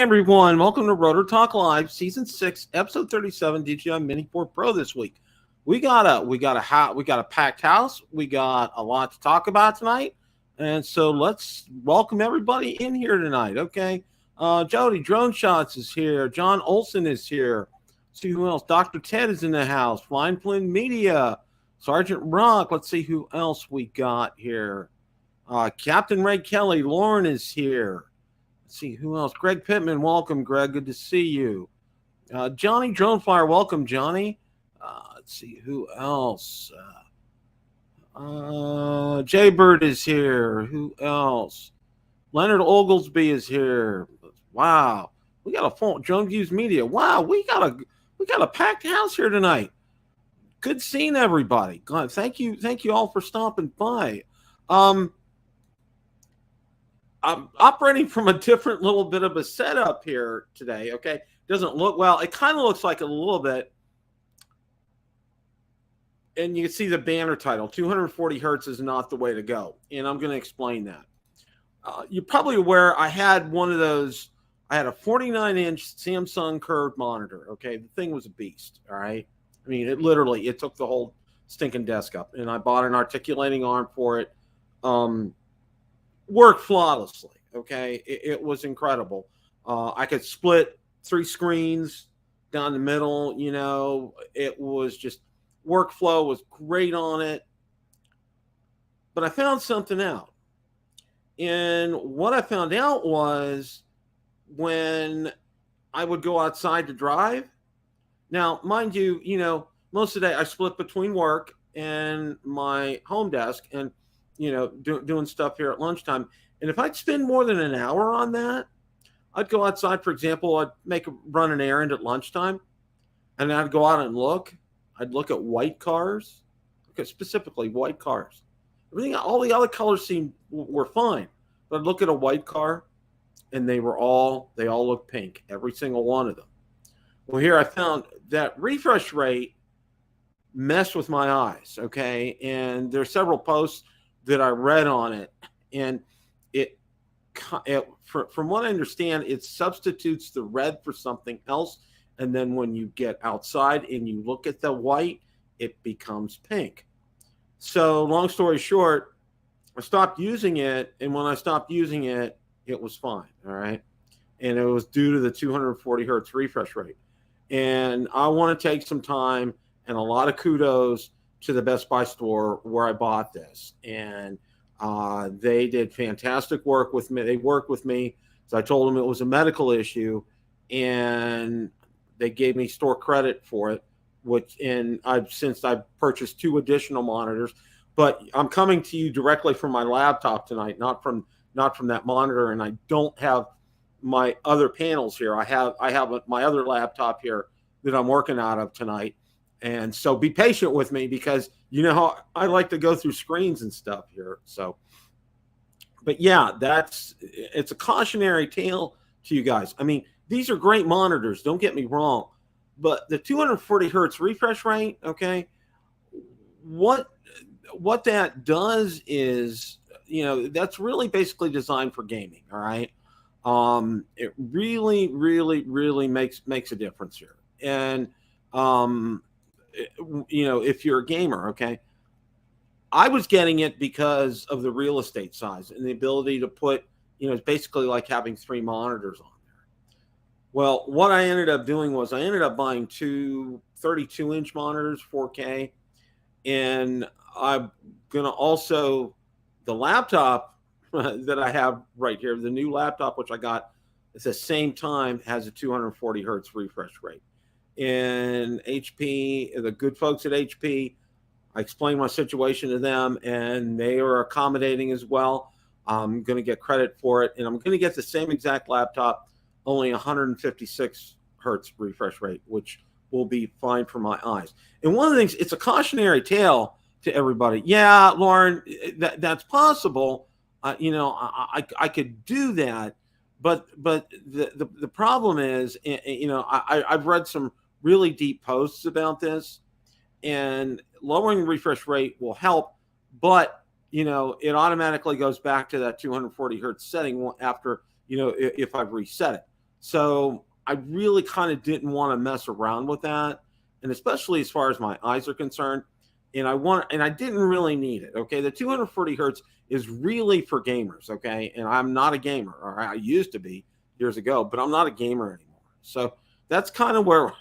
morning, everyone. Welcome to Rotor Talk Live, Season 6, Episode 37, DJI Mini 4 Pro this week. We got a packed house. We got a lot to talk about tonight, and so let's welcome everybody in here tonight. Okay, Jody Drone Shots is here. John Olson is here. Let's see who else. Dr. Ted is in the house. Flying Flynn Media, Sergeant Rock. Let's see who else we got here. Captain Ray Kelly, Lauren is here. Let's see who else. Greg Pittman, welcome, Greg. Good to see you. Johnny Droneflyer, welcome, Johnny. Let's see who else. Jaybird is here. Who else? Leonard Oglesby is here. Wow, we got a full Drone Views Media. Wow, we got a packed house here tonight. Good seeing everybody. Thank you all for stopping by. I'm operating from a different little bit of a setup here today, okay? Doesn't look well. It kind of looks like a little bit. And you can see the banner title, 240 hertz is not the way to go. And I'm going to explain that. You're probably aware I had one of those. I had a 49-inch Samsung curved monitor, okay? The thing was a beast, all right? I mean, it took the whole stinking desk up. And I bought an articulating arm for it. Worked flawlessly, okay? It was incredible. I could split 3 screens down the middle, you know. It was just, workflow was great on it. But I found something out. And what I found out was when I would go outside to drive. Now, mind you, you know, most of the day I split between work and my home desk and, you know, doing stuff here at lunchtime. And if I'd spend more than an hour on that, I'd go outside, for example, I'd run an errand at lunchtime, and I'd go out and look. I'd look at white cars, okay, specifically white cars. All the other colors were fine, but I'd look at a white car, and they all looked pink, every single one of them. Well, here I found that refresh rate messed with my eyes, okay? And there's several posts that I read on it, and from what I understand, it substitutes the red for something else, and then when you get outside and you look at the white, it becomes pink. So long story short, I stopped using it, and when I stopped using it, it was fine, all right? And it was due to the 240 hertz refresh rate. And I want to take some time and a lot of kudos to the Best Buy store where I bought this. And they did fantastic work with me. They worked with me. So I told them it was a medical issue, and they gave me store credit for it, since I've purchased 2 additional monitors. But I'm coming to you directly from my laptop tonight, not from that monitor, and I don't have my other panels here. I have my other laptop here that I'm working out of tonight. And so be patient with me, because you know how I like to go through screens and stuff here. So, but yeah, it's a cautionary tale to you guys. I mean, these are great monitors, don't get me wrong, but the 240 hertz refresh rate, okay, what that does is, you know, that's really basically designed for gaming, all right? It really, really, really makes a difference here. And, you know, if you're a gamer, okay, I was getting it because of the real estate size and the ability to put, you know, it's basically like having 3 monitors on there. Well, what I ended up doing was I ended up buying 2 32-inch monitors, 4K, and I'm going to also, the laptop that I have right here, the new laptop, which I got at the same time, has a 240 hertz refresh rate. And HP, the good folks at HP, I explained my situation to them, and they are accommodating as well. I'm going to get credit for it, and I'm going to get the same exact laptop, only 156 hertz refresh rate, which will be fine for my eyes. And one of the things, it's a cautionary tale to everybody. Yeah, Lauren, that's possible. You know, I could do that, but the problem is, you know, I've read some really deep posts about this, and lowering refresh rate will help, but you know, it automatically goes back to that 240 hertz setting after, you know, if I've reset it. So I really kind of didn't want to mess around with that. And especially as far as my eyes are concerned. And I didn't really need it. Okay. The 240 hertz is really for gamers. Okay. And I'm not a gamer, or I used to be years ago, but I'm not a gamer anymore. So that's kind of where,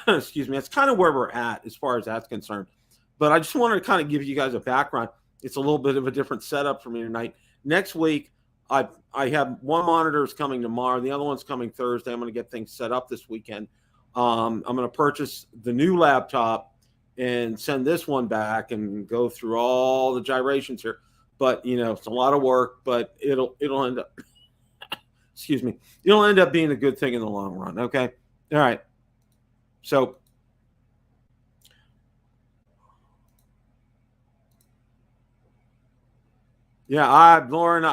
excuse me, that's kind of where we're at as far as that's concerned. But I just wanted to kind of give you guys a background. It's a little bit of a different setup for me tonight. Next week, I have one monitor is coming tomorrow. The other one's coming Thursday. I'm going to get things set up this weekend. I'm going to purchase the new laptop and send this one back and go through all the gyrations here. But, you know, it's a lot of work, but it'll end up, excuse me, it'll end up being a good thing in the long run. Okay. All right. So, yeah, Lauren,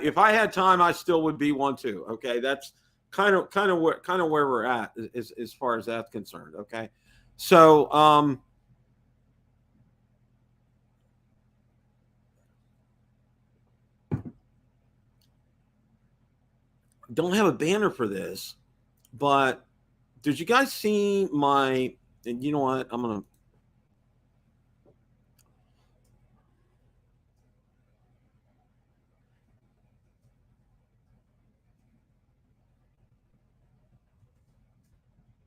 if I had time, I still would be one too. Okay. That's kind of where we're at as far as that's concerned. Okay. So, don't have a banner for this, but did you guys see my, and you know what? I'm going to,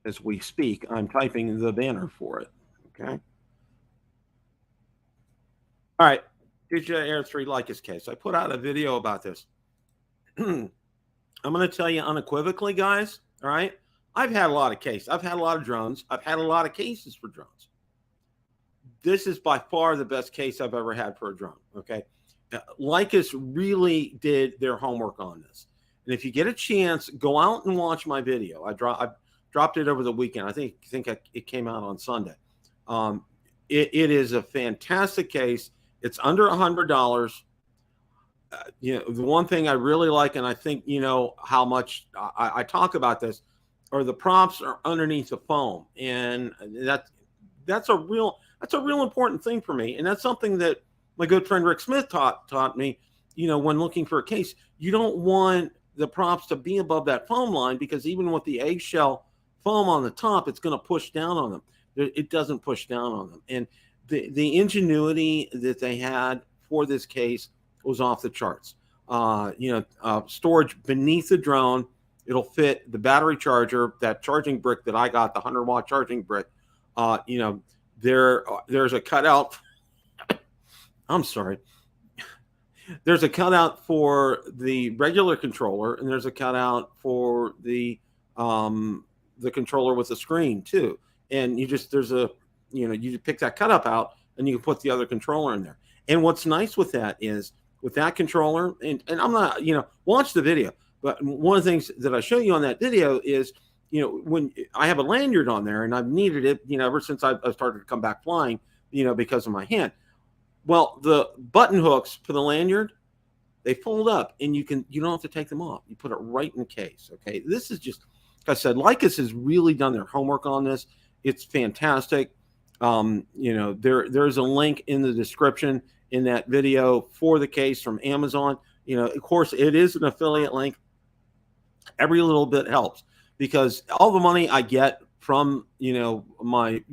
as we speak, I'm typing the banner for it. Okay. All right. DJI Air 3 Leica's case. I put out a video about this. I'm going to tell you unequivocally, guys. All right. I've had a lot of cases. I've had a lot of drones. I've had a lot of cases for drones. This is by far the best case I've ever had for a drone. Okay. Leicas really did their homework on this. And if you get a chance, go out and watch my video. I dropped it over the weekend. I think it came out on Sunday. It is a fantastic case. It's under $100. You know, the one thing I really like, and I think you know how much I talk about this, are the props are underneath the foam, and that's a real important thing for me, and that's something that my good friend Rick Smith taught me. You know, when looking for a case, you don't want the props to be above that foam line, because even with the eggshell foam on the top, it's going to push down on them. It doesn't push down on them, and the ingenuity that they had for this case was off the charts. Storage beneath the drone. It'll fit the battery charger, that charging brick that I got, the 100-watt charging brick. There's a cutout. I'm sorry. There's a cutout for the regular controller, and there's a cutout for the controller with the screen too. And you just you pick that cutout out, and you can put the other controller in there. And what's nice with that is, with that controller, and I'm not, watch the video, but one of the things that I show you on that video is, when I have a lanyard on there, and I've needed it, ever since I started to come back flying, because of my hand. Well, the button hooks for the lanyard, they fold up, and you don't have to take them off. You put it right in the case. Okay. This is just, like I said, Leicas has really done their homework on this. It's fantastic. There's a link in the description in that video for the case from Amazon. Of course, it is an affiliate link. Every little bit helps, because all the money I get from my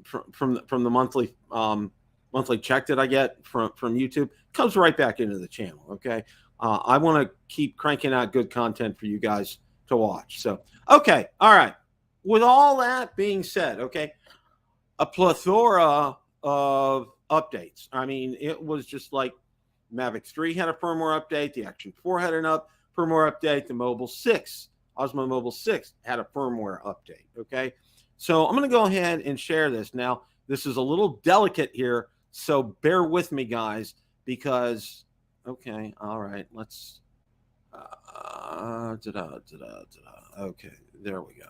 from the monthly check that I get from YouTube comes right back into the channel. Okay, I want to keep cranking out good content for you guys to watch. So, okay, all right. With all that being said, okay, a plethora of updates. I mean, it was just like Mavic 3 had a firmware update, the Action 4 had an firmware update, the Mobile 6, Osmo Mobile 6 had a firmware update. Okay, so I'm going to go ahead and share this. Now, this is a little delicate here, so bear with me, guys, because, okay, all right, let's, okay, there we go.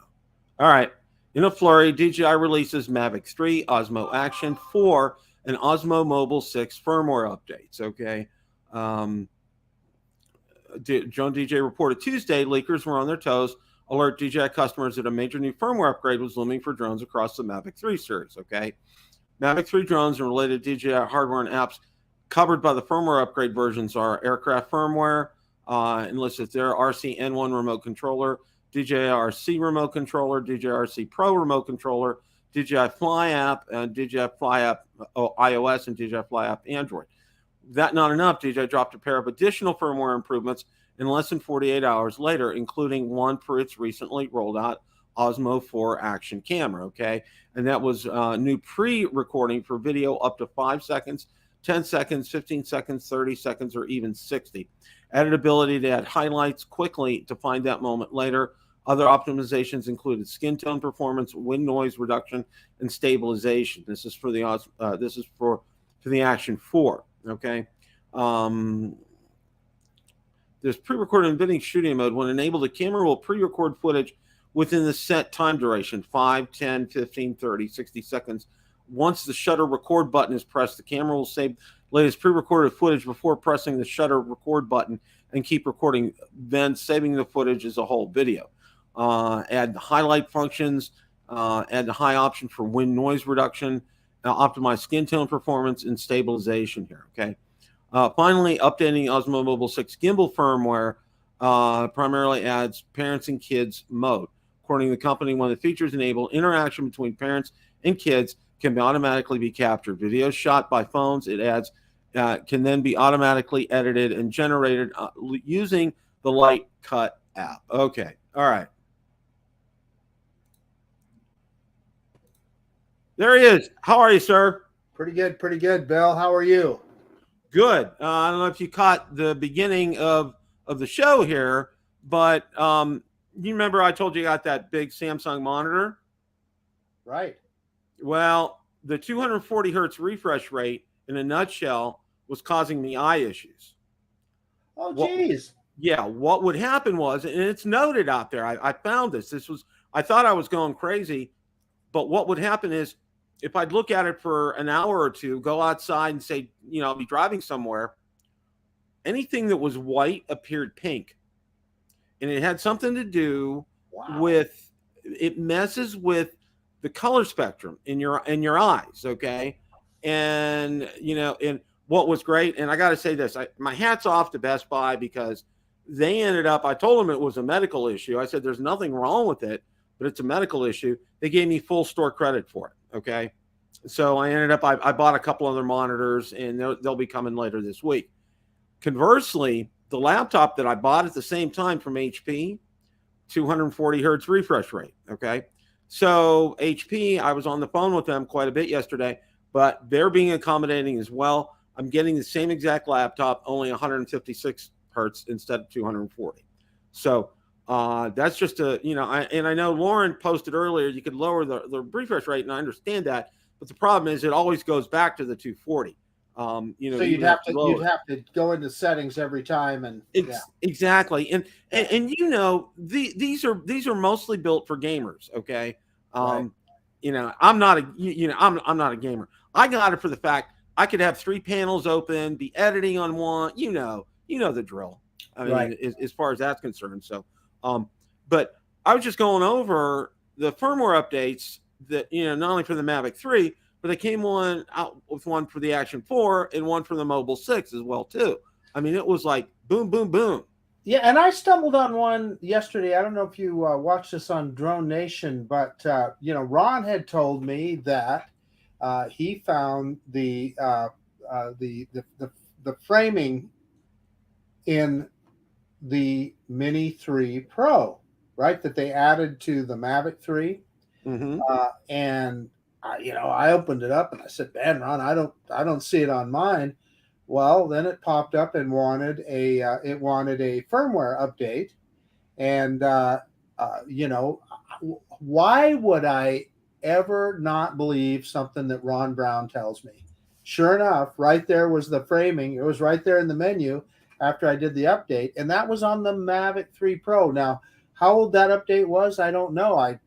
All right. In a flurry, DJI releases Mavic 3, Osmo Action 4, and Osmo Mobile 6 firmware updates. Okay. Drone DJ reported Tuesday leakers were on their toes, alert DJI customers that a major new firmware upgrade was looming for drones across the Mavic 3 series. Okay. Mavic 3 drones and related DJI hardware and apps covered by the firmware upgrade versions are aircraft firmware, and listed there: RC N1 remote controller, DJI RC remote controller, DJI RC Pro remote controller, DJI Fly app, and DJI Fly app iOS, and DJI Fly app Android. That not enough, DJI dropped a pair of additional firmware improvements in less than 48 hours later, including one for its recently rolled out Osmo 4 action camera, okay? And that was new pre-recording for video up to 5 seconds, 10 seconds, 15 seconds, 30 seconds, or even 60. Added ability to add highlights quickly to find that moment later. Other optimizations included skin tone performance, wind noise reduction, and stabilization. This is for the for the Action 4, okay? There's pre-recorded video shooting mode. When enabled, the camera will pre-record footage within the set time duration, 5, 10, 15, 30, 60 seconds. Once the shutter record button is pressed, the camera will save latest pre-recorded footage before pressing the shutter record button and keep recording, then saving the footage as a whole video. Add the highlight functions, add the high option for wind noise reduction, optimize skin tone performance, and stabilization here, okay? Finally, updating Osmo Mobile 6 gimbal firmware primarily adds parents and kids mode. According to the company, one of the features enable interaction between parents and kids can automatically be captured. Videos shot by phones, it adds, can then be automatically edited and generated using the Light Cut app. Okay, all right. There he is. How are you, sir? Pretty good, Bill. How are you? Good. I don't know if you caught the beginning of the show here, but you remember I told you I got that big Samsung monitor? Right. Well, the 240 hertz refresh rate, in a nutshell, was causing me eye issues. Oh, geez. What would happen was, and it's noted out there, I found this. I thought I was going crazy, but what would happen is, if I'd look at it for an hour or two, go outside and say, I'll be driving somewhere, anything that was white appeared pink. And it had something to do with, it messes with the color spectrum in your eyes, okay? And, and what was great, and I got to say this, my hat's off to Best Buy, because they ended up, I told them it was a medical issue. I said, there's nothing wrong with it, but it's a medical issue. They gave me full store credit for it. Okay. So I ended up, I bought a couple other monitors, and they'll be coming later this week. Conversely, the laptop that I bought at the same time from HP, 240 hertz refresh rate. Okay. So HP, I was on the phone with them quite a bit yesterday, but they're being accommodating as well. I'm getting the same exact laptop, only 156 hertz instead of 240. So that's just I know Lauren posted earlier, you could lower the refresh rate, and I understand that, but the problem is it always goes back to the 240. So you'd have to go into settings every time, and exactly. And these are mostly built for gamers. Okay. Right. I'm not a gamer. I got it for the fact I could have 3 panels open, be editing on one, the drill. I mean, right. as far as that's concerned. So, but I was just going over the firmware updates that, not only for the Mavic 3, but they came out with one for the Action 4 and one for the Mobile 6 as well, too. I mean, it was like boom, boom, boom. Yeah, and I stumbled on one yesterday. I don't know if you watched this on Drone Nation, but, Ron had told me that he found the framing in the Mini 3 Pro, right, that they added to the Mavic 3. Mm-hmm. And I opened it up and I said, "Man, Ron, I don't see it on mine." Well, then it popped up and wanted a firmware update, and why would I ever not believe something that Ron Brown tells me? Sure enough, right there was the framing. It was right there in the menu after I did the update, and that was on the Mavic 3 Pro. Now, how old that update was, I don't know. I've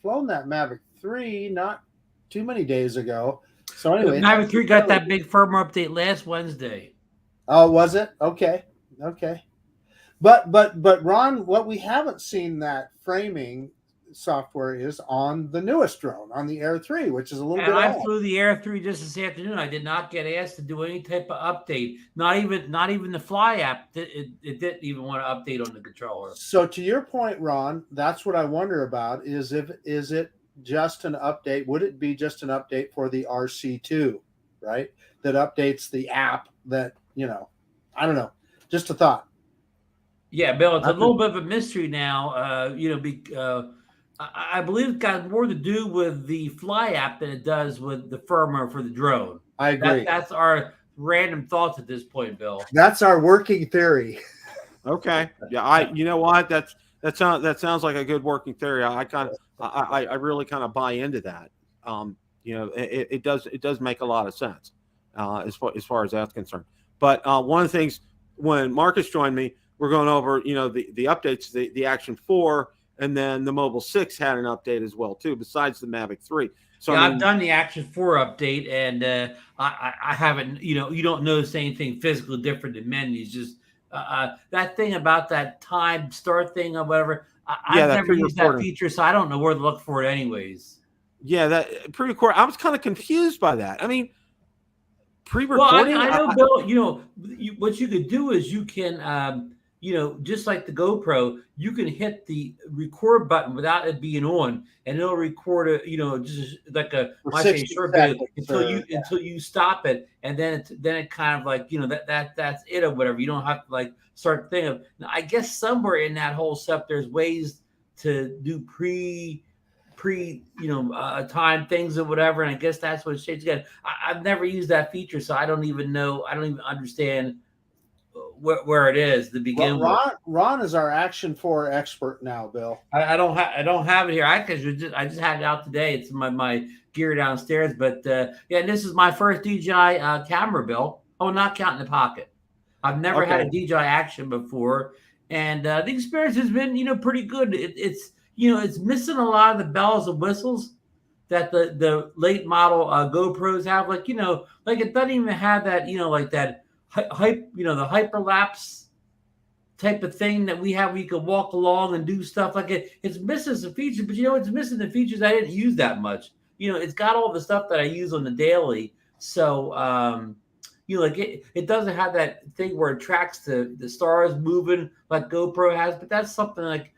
flown that Mavic 3 not too many days ago. So anyway, the Mavic 3 got that big firmware update last Wednesday. Oh, was it? Okay. But Ron, what we haven't seen that framing software is on the newest drone, on the Air 3, which is a little And bit I odd. flew the Air 3 just this afternoon. I did not get asked to do any type of update. Not even the Fly app. It didn't even want to update on the controller. So to your point, Ron, that's what I wonder about is it just an update? Would it be just an update for the RC2, right? That updates the app that, I don't know. Just a thought. Yeah, Bill, it's a little bit of a mystery now. I believe it's got more to do with the Fly app than it does with the firmware for the drone. I agree. That's our random thoughts at this point, Bill. That's our working theory. Okay. Yeah. You know what? That sounds like a good working theory. I really kind of buy into that. It does make a lot of sense as far as that's concerned. But one of the things when Marcus joined me, we're going over the updates, the Action 4, and then the Mobile 6 had an update as well too, besides the Mavic 3. So yeah, I've done the Action 4 update, and I haven't. You don't notice anything physically different in menus. Just that thing about that time start thing or whatever. I've never used that feature, so I don't know where to look for it, anyways. Yeah, that pre-record. I was kind of confused by that. I mean, pre-recording. Well, I know, Bill. What you could do is you can, just like the GoPro, you can hit the record button without it being on, and it'll record it. Just like a short video until you stop it, and then it kind of like that's it or whatever. You don't have to like start thinking. Now, I guess somewhere in that whole stuff, there's ways to do pre time things or whatever, and I guess that's what shapes again. I've never used that feature, so I don't even know. I don't even understand where it is to begin with. Ron is our Action 4 expert now, Bill. I don't have it here. I just had it out today. It's my gear downstairs, but this is my first DJI camera, Bill. Oh, not counting the Pocket. I've never had a DJI Action before, and the experience has been pretty good. It's missing a lot of the bells and whistles that the late model GoPros have. Like it doesn't even have that like that the Hyperlapse type of thing that we have where you can walk along and do stuff like it. It's missing some features, but it's missing the features I didn't use that much. It's got all the stuff that I use on the daily. So it doesn't have that thing where it tracks the stars moving like GoPro has, but that's something like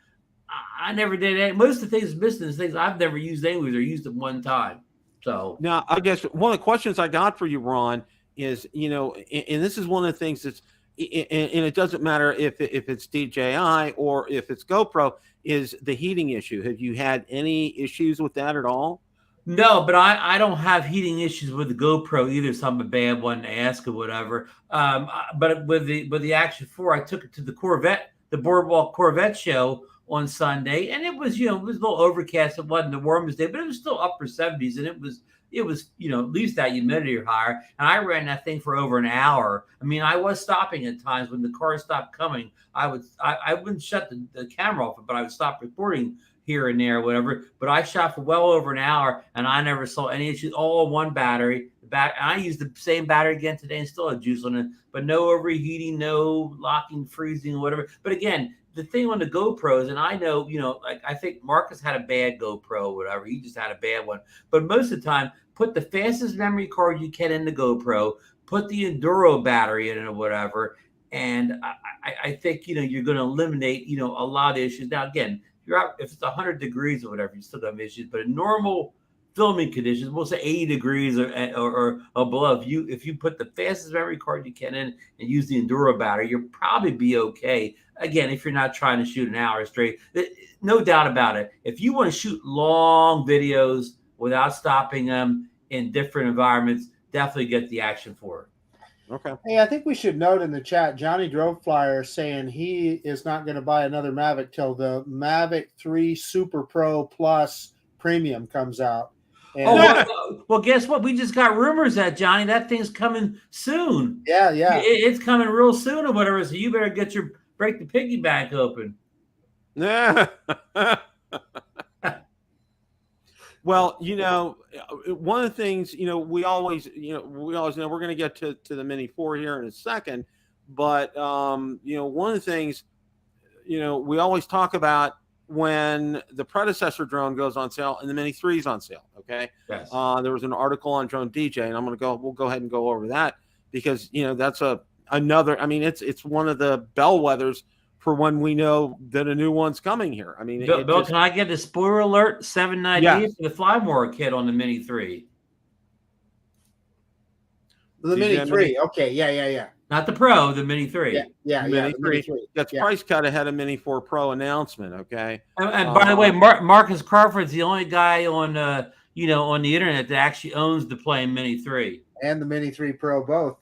I never did it. Most of the things missing is things I've never used anyways or used it one time. So now I guess one of the questions I got for you, Ron, is and this is one of the things that's and it doesn't matter if it's DJI or if it's GoPro, is the heating issue. Have you had any issues with that at all? No, but I don't have heating issues with the GoPro either, so I'm a bad one to ask or whatever. But with the Action 4, I took it to the Boardwalk Corvette show on Sunday, and it was a little overcast. It wasn't the warmest day, but it was still upper 70s, and it was at least that humidity or higher. And I ran that thing for over an hour. I mean, I was stopping at times when the car stopped coming. I wouldn't shut the camera off, but I would stop recording here and there or whatever. But I shot for well over an hour, and I never saw any issues. All on one battery. I used the same battery again today and still had juice on it, but no overheating, no locking, freezing, or whatever. But again, the thing on the GoPros, and I know, like I think Marcus had a bad GoPro or whatever. He just had a bad one. But most of the time, put the fastest memory card you can in the GoPro, put the Enduro battery in it or whatever, and I think, you're going to eliminate, a lot of issues. Now, again, if it's 100 degrees or whatever, you still have issues. But in normal filming conditions, we'll say 80 degrees or below, if you put the fastest memory card you can in and use the Enduro battery, you'll probably be okay. Again, if you're not trying to shoot an hour straight, no doubt about it. If you want to shoot long videos without stopping them in different environments, definitely get the Action 4. Okay. Hey, I think we should note in the chat, Johnny Drove Flyer saying he is not going to buy another Mavic till the Mavic 3 Super Pro Plus Premium comes out. And well, guess what? We just got rumors that, Johnny, that thing's coming soon. Yeah. It's coming real soon or whatever, so you better break the piggy bank open. Yeah. Well, one of the things, we always know we're going to get to the Mini 4 here in a second, but one of the things, we always talk about when the predecessor drone goes on sale and the Mini 3 is on sale. Okay. Yes. There was an article on Drone DJ, and we'll go ahead and go over that because, that's another, I mean, it's one of the bellwethers for when we know that a new one's coming here. I mean, Bill, can I get a spoiler alert? $798 Yes. for the Flymore kit on the Mini 3. The Mini 3. Okay. Yeah. Not the Pro, the Mini 3. Yeah. Mini The 3. Mini 3. That's price cut ahead of Mini 4 Pro announcement. Okay. And by the way, Marcus Crawford's the only guy on on the internet that actually owns the plain Mini 3 and the Mini 3 Pro both.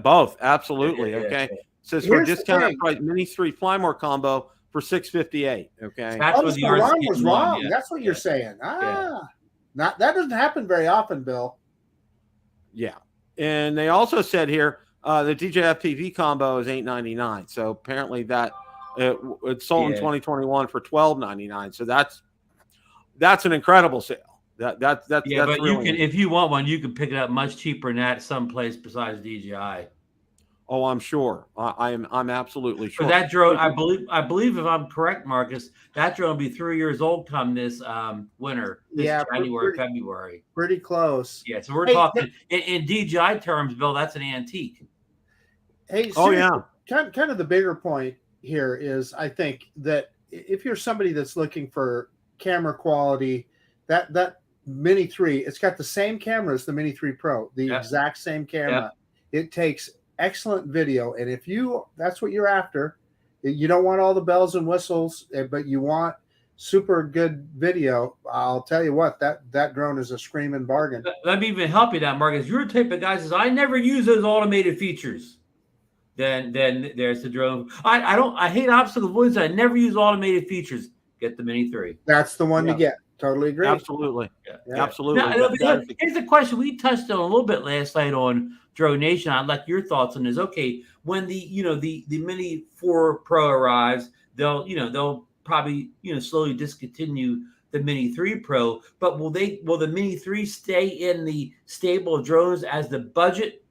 Both, absolutely. Yeah. Okay. Says for discounted price, Mini 3 Flymore combo for $658. Okay. That's what so Ron was wrong. That's what you're saying. That doesn't happen very often, Bill. Yeah. And they also said here the DJI FPV combo is $899. So apparently that it's sold in 2021 for $1299. So that's an incredible sale. That's but really, you can, if you want one, you can pick it up much cheaper than that someplace besides DJI. Oh, I'm sure. I'm absolutely sure. But that drone, I believe if I'm correct, Marcus, that drone will be 3 years old come this winter, January, February. Pretty close. Yeah, so we're talking in DJI terms, Bill. That's an antique. Hey, kind of the bigger point here is, I think that if you're somebody that's looking for camera quality, that Mini 3, it's got the same camera as the Mini 3 Pro, the exact same camera. It takes excellent video, and if that's what you're after, you don't want all the bells and whistles, but you want super good video, I'll tell you what, that drone is a screaming bargain. Let me even help you that, Marcus. You're the type of guy that says, I never use those automated features. Then there's the drone. I hate obstacle avoidance. I never use automated features. Get the Mini 3. That's the one to get. Totally agree. Absolutely. Yeah. Absolutely. Now, here's the question we touched on a little bit last night on Drone Nation. I'd like your thoughts on this. Okay, when the Mini 4 Pro arrives, they'll probably slowly discontinue the Mini 3 Pro, but will the Mini 3 stay in the stable of drones as the budget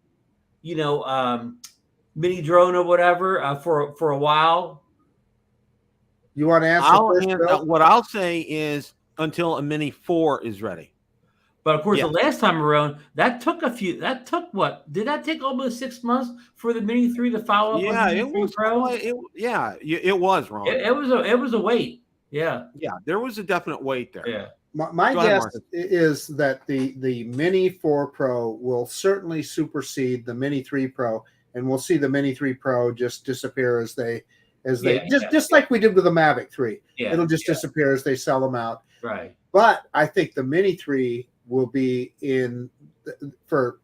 mini drone or whatever for a while? You want to answer what I'll say is until a Mini 4 is ready. But of course, the last time around, that took what? Did that take almost 6 months for the Mini 3 to follow up? Yeah, on the it was Pro? it was wrong. It was a wait. Yeah. Yeah, there was a definite wait there. Yeah. My guess is that the Mini 4 Pro will certainly supersede the Mini 3 Pro, and we'll see the Mini 3 Pro just disappear as they just like we did with the Mavic 3. Yeah, it'll just disappear as they sell them out. Right. But I think the Mini 3 will be in for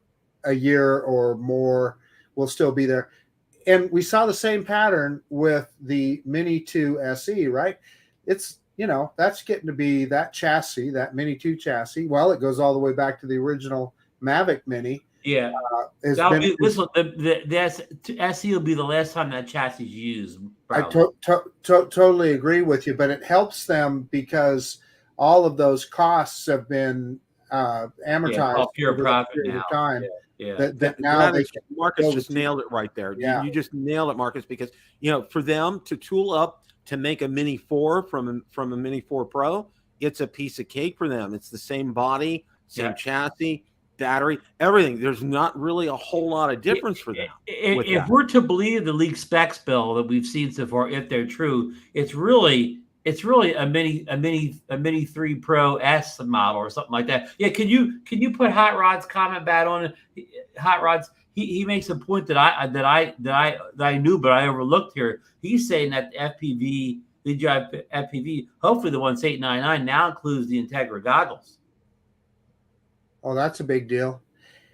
a year or more, will still be there. And we saw the same pattern with the Mini 2 SE, right? It's, that's getting to be that chassis, that Mini 2 chassis. Well, it goes all the way back to the original Mavic Mini. Yeah. The SE will be the last time that chassis is used. Probably. I totally agree with you, but it helps them because all of those costs have been amortized over a period of time. Yeah. Marcus just nailed it right there. Yeah. You just nailed it, Marcus, because for them to tool up to make a Mini 4 from a Mini 4 Pro, it's a piece of cake for them. It's the same body, same chassis, battery, everything. There's not really a whole lot of difference for them. If we're to believe the leaked specs, Bill, that we've seen so far, if they're true, it's really a Mini 3 Pro S model or something like that. Yeah, can you put Hot Rod's comment back on it? Hot Rod's he makes a point that I knew but I overlooked here. He's saying that the DJI FPV, hopefully the one that's $899 now includes the Integra goggles. Oh, that's a big deal.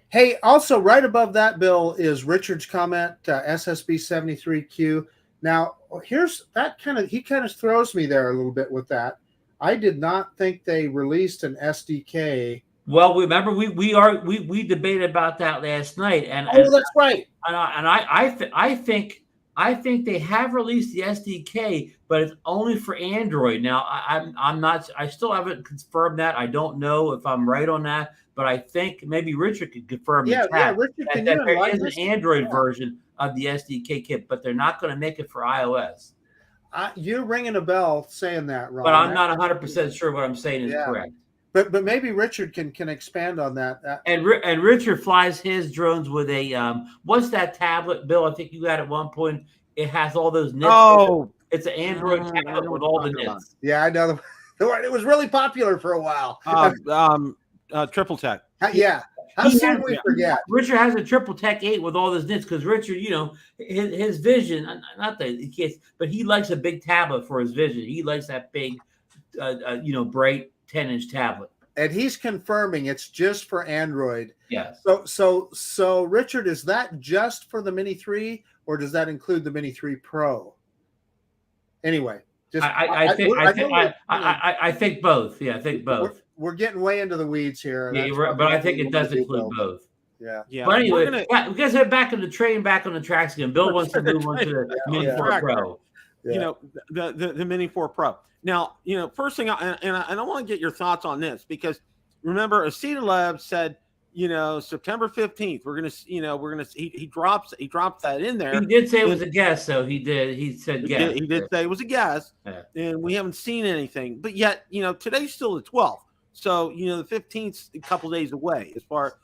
Hey, also right above that, Bill, is Richard's comment, SSB73Q. Now, here's that he kind of throws me there a little bit with that. I did not think they released an SDK. Well, remember we debated about that last night, and that's right. And I think they have released the SDK, but it's only for Android. Now, I'm not. I still haven't confirmed that. I don't know if I'm right on that, but I think maybe Richard could confirm. Yeah, Richard, can you there is an Android version of the SDK kit, but they're not going to make it for iOS. You're ringing a bell saying that, Ron. But I'm not 100% sure what I'm saying is correct. But maybe Richard can expand on that. And Richard flies his drones with a what's that tablet, Bill? I think you got at one point. It has all those nits. Oh, it's an Android tablet with all the nits. Yeah, I know. It was really popular for a while. Triple Tech. Yeah. How soon we forget? Richard has a Triple Tech 8 with all those nits because Richard, his vision, not that he can't, but he likes a big tablet for his vision. He likes that big, bright 10-inch tablet. And he's confirming it's just for Android. Yes. So Richard, is that just for the Mini 3 or does that include the Mini 3 Pro? Anyway, I think both. Yeah, I think both. We're getting way into the weeds here. Yeah, but I think it does include both. Yeah. But anyway, we guys are back on the train, back on the tracks again. Bill wants to move on to the Mini 4 Pro. Yeah. The Mini 4 Pro. Now, first thing, I want to get your thoughts on this because remember, Asita Labs said, September 15th, he drops that in there. He did say it was a guess, so he did. He said guess. He did say it was a guess, and we haven't seen anything. But yet, today's still the 12th. So, the 15th's a couple days away as far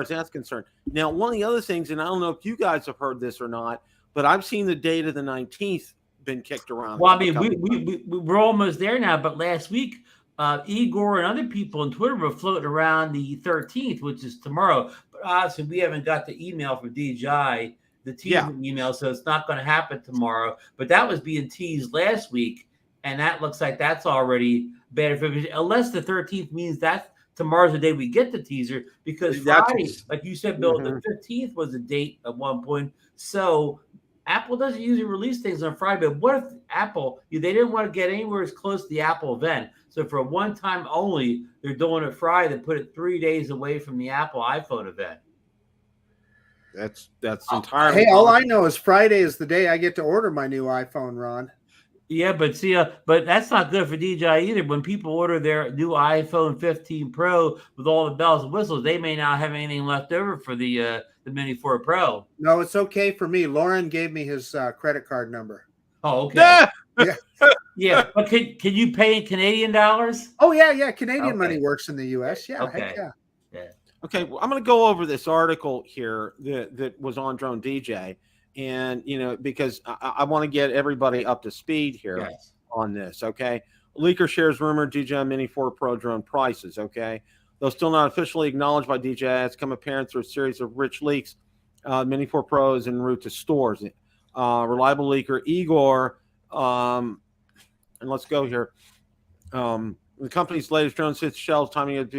as that's concerned. Now, one of the other things, and I don't know if you guys have heard this or not, but I've seen the date of the 19th been kicked around. Well, I mean, we're almost there now, but last week, Igor and other people on Twitter were floating around the 13th, which is tomorrow. But obviously, we haven't got the email from DJI, the teasing email, so it's not going to happen tomorrow. But that was being teased last week, and that looks like that's already bad information. Unless the 13th means that tomorrow's the day we get the teaser, because Friday, like you said, Bill, the 15th was the date at one point. So Apple doesn't usually release things on Friday, but what if Apple, they didn't want to get anywhere as close to the Apple event. So for one time only, they're doing it Friday. They put it 3 days away from the Apple iPhone event. That's entirely. Hey, all I know is Friday is the day I get to order my new iPhone, Ron. Yeah, but but that's not good for DJI either. When people order their new iPhone 15 Pro with all the bells and whistles, they may not have anything left over for the Mini 4 Pro. No, it's okay for me. Lauren gave me his credit card number. Oh, okay. Yeah, but can you pay in Canadian dollars? Oh yeah. Canadian money works in the U.S. Yeah, okay. Heck yeah. Okay, well, I'm going to go over this article here that was on Drone DJ. And, because I want to get everybody up to speed here on this, okay? Leaker shares rumored DJI Mini 4 Pro drone prices, okay? Though still not officially acknowledged by DJI, it's come apparent through a series of rich leaks. Mini 4 Pro is en route to stores. Reliable leaker Igor, and let's go here. The company's latest drone sits shelves timing of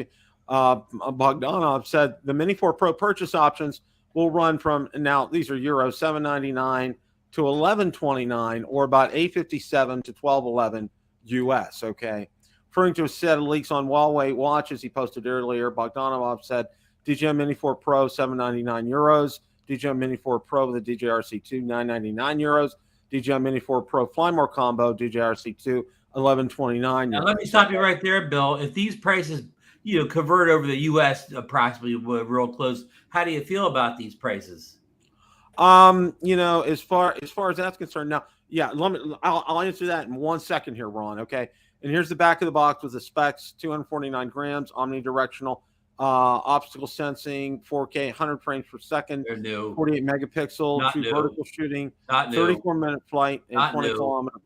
Bogdanov said the Mini 4 Pro purchase options will run from, now these are Euro 799 to 1129 or about 857 to 1211 US, okay? Referring to a set of leaks on Huawei watches he posted earlier, Bogdanov said DJI Mini 4 Pro 799 euros, DJI Mini 4 Pro with the DJI RC2 999 euros, DJI Mini 4 Pro Flymore combo, DJI RC2 1129 euros. Now let me stop you right there, Bill. If these prices convert over the U.S. approximately real close, how do you feel about these prices? As far as that's concerned, now, I'll answer that in 1 second here, Ron. Okay, and here's the back of the box with the specs: 249 grams, omnidirectional, obstacle sensing, 4K, 100 frames per second, 48 megapixel, vertical shooting, 34-minute flight, and 20 kilometers.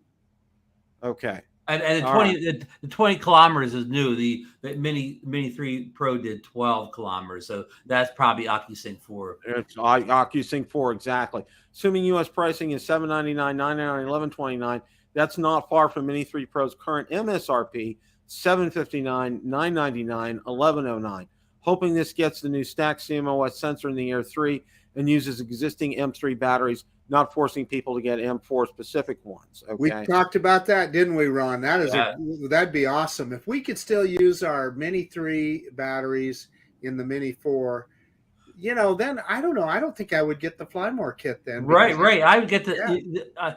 Okay. And the 20 kilometers is new. The Mini 3 Pro did 12 kilometers, so that's probably OcuSync 4. It's OcuSync 4, exactly. Assuming U.S. pricing is $799, $999, $1129, that's not far from Mini 3 Pro's current MSRP, $759, $999, $1109. Hoping this gets the new stacked CMOS sensor in the Air 3 and uses existing M3 batteries, not forcing people to get M4 specific ones. Okay? We talked about that, didn't we, Ron? That'd be awesome. If we could still use our Mini 3 batteries in the Mini 4, then I don't know. I don't think I would get the Flymore kit then. Right. I would get I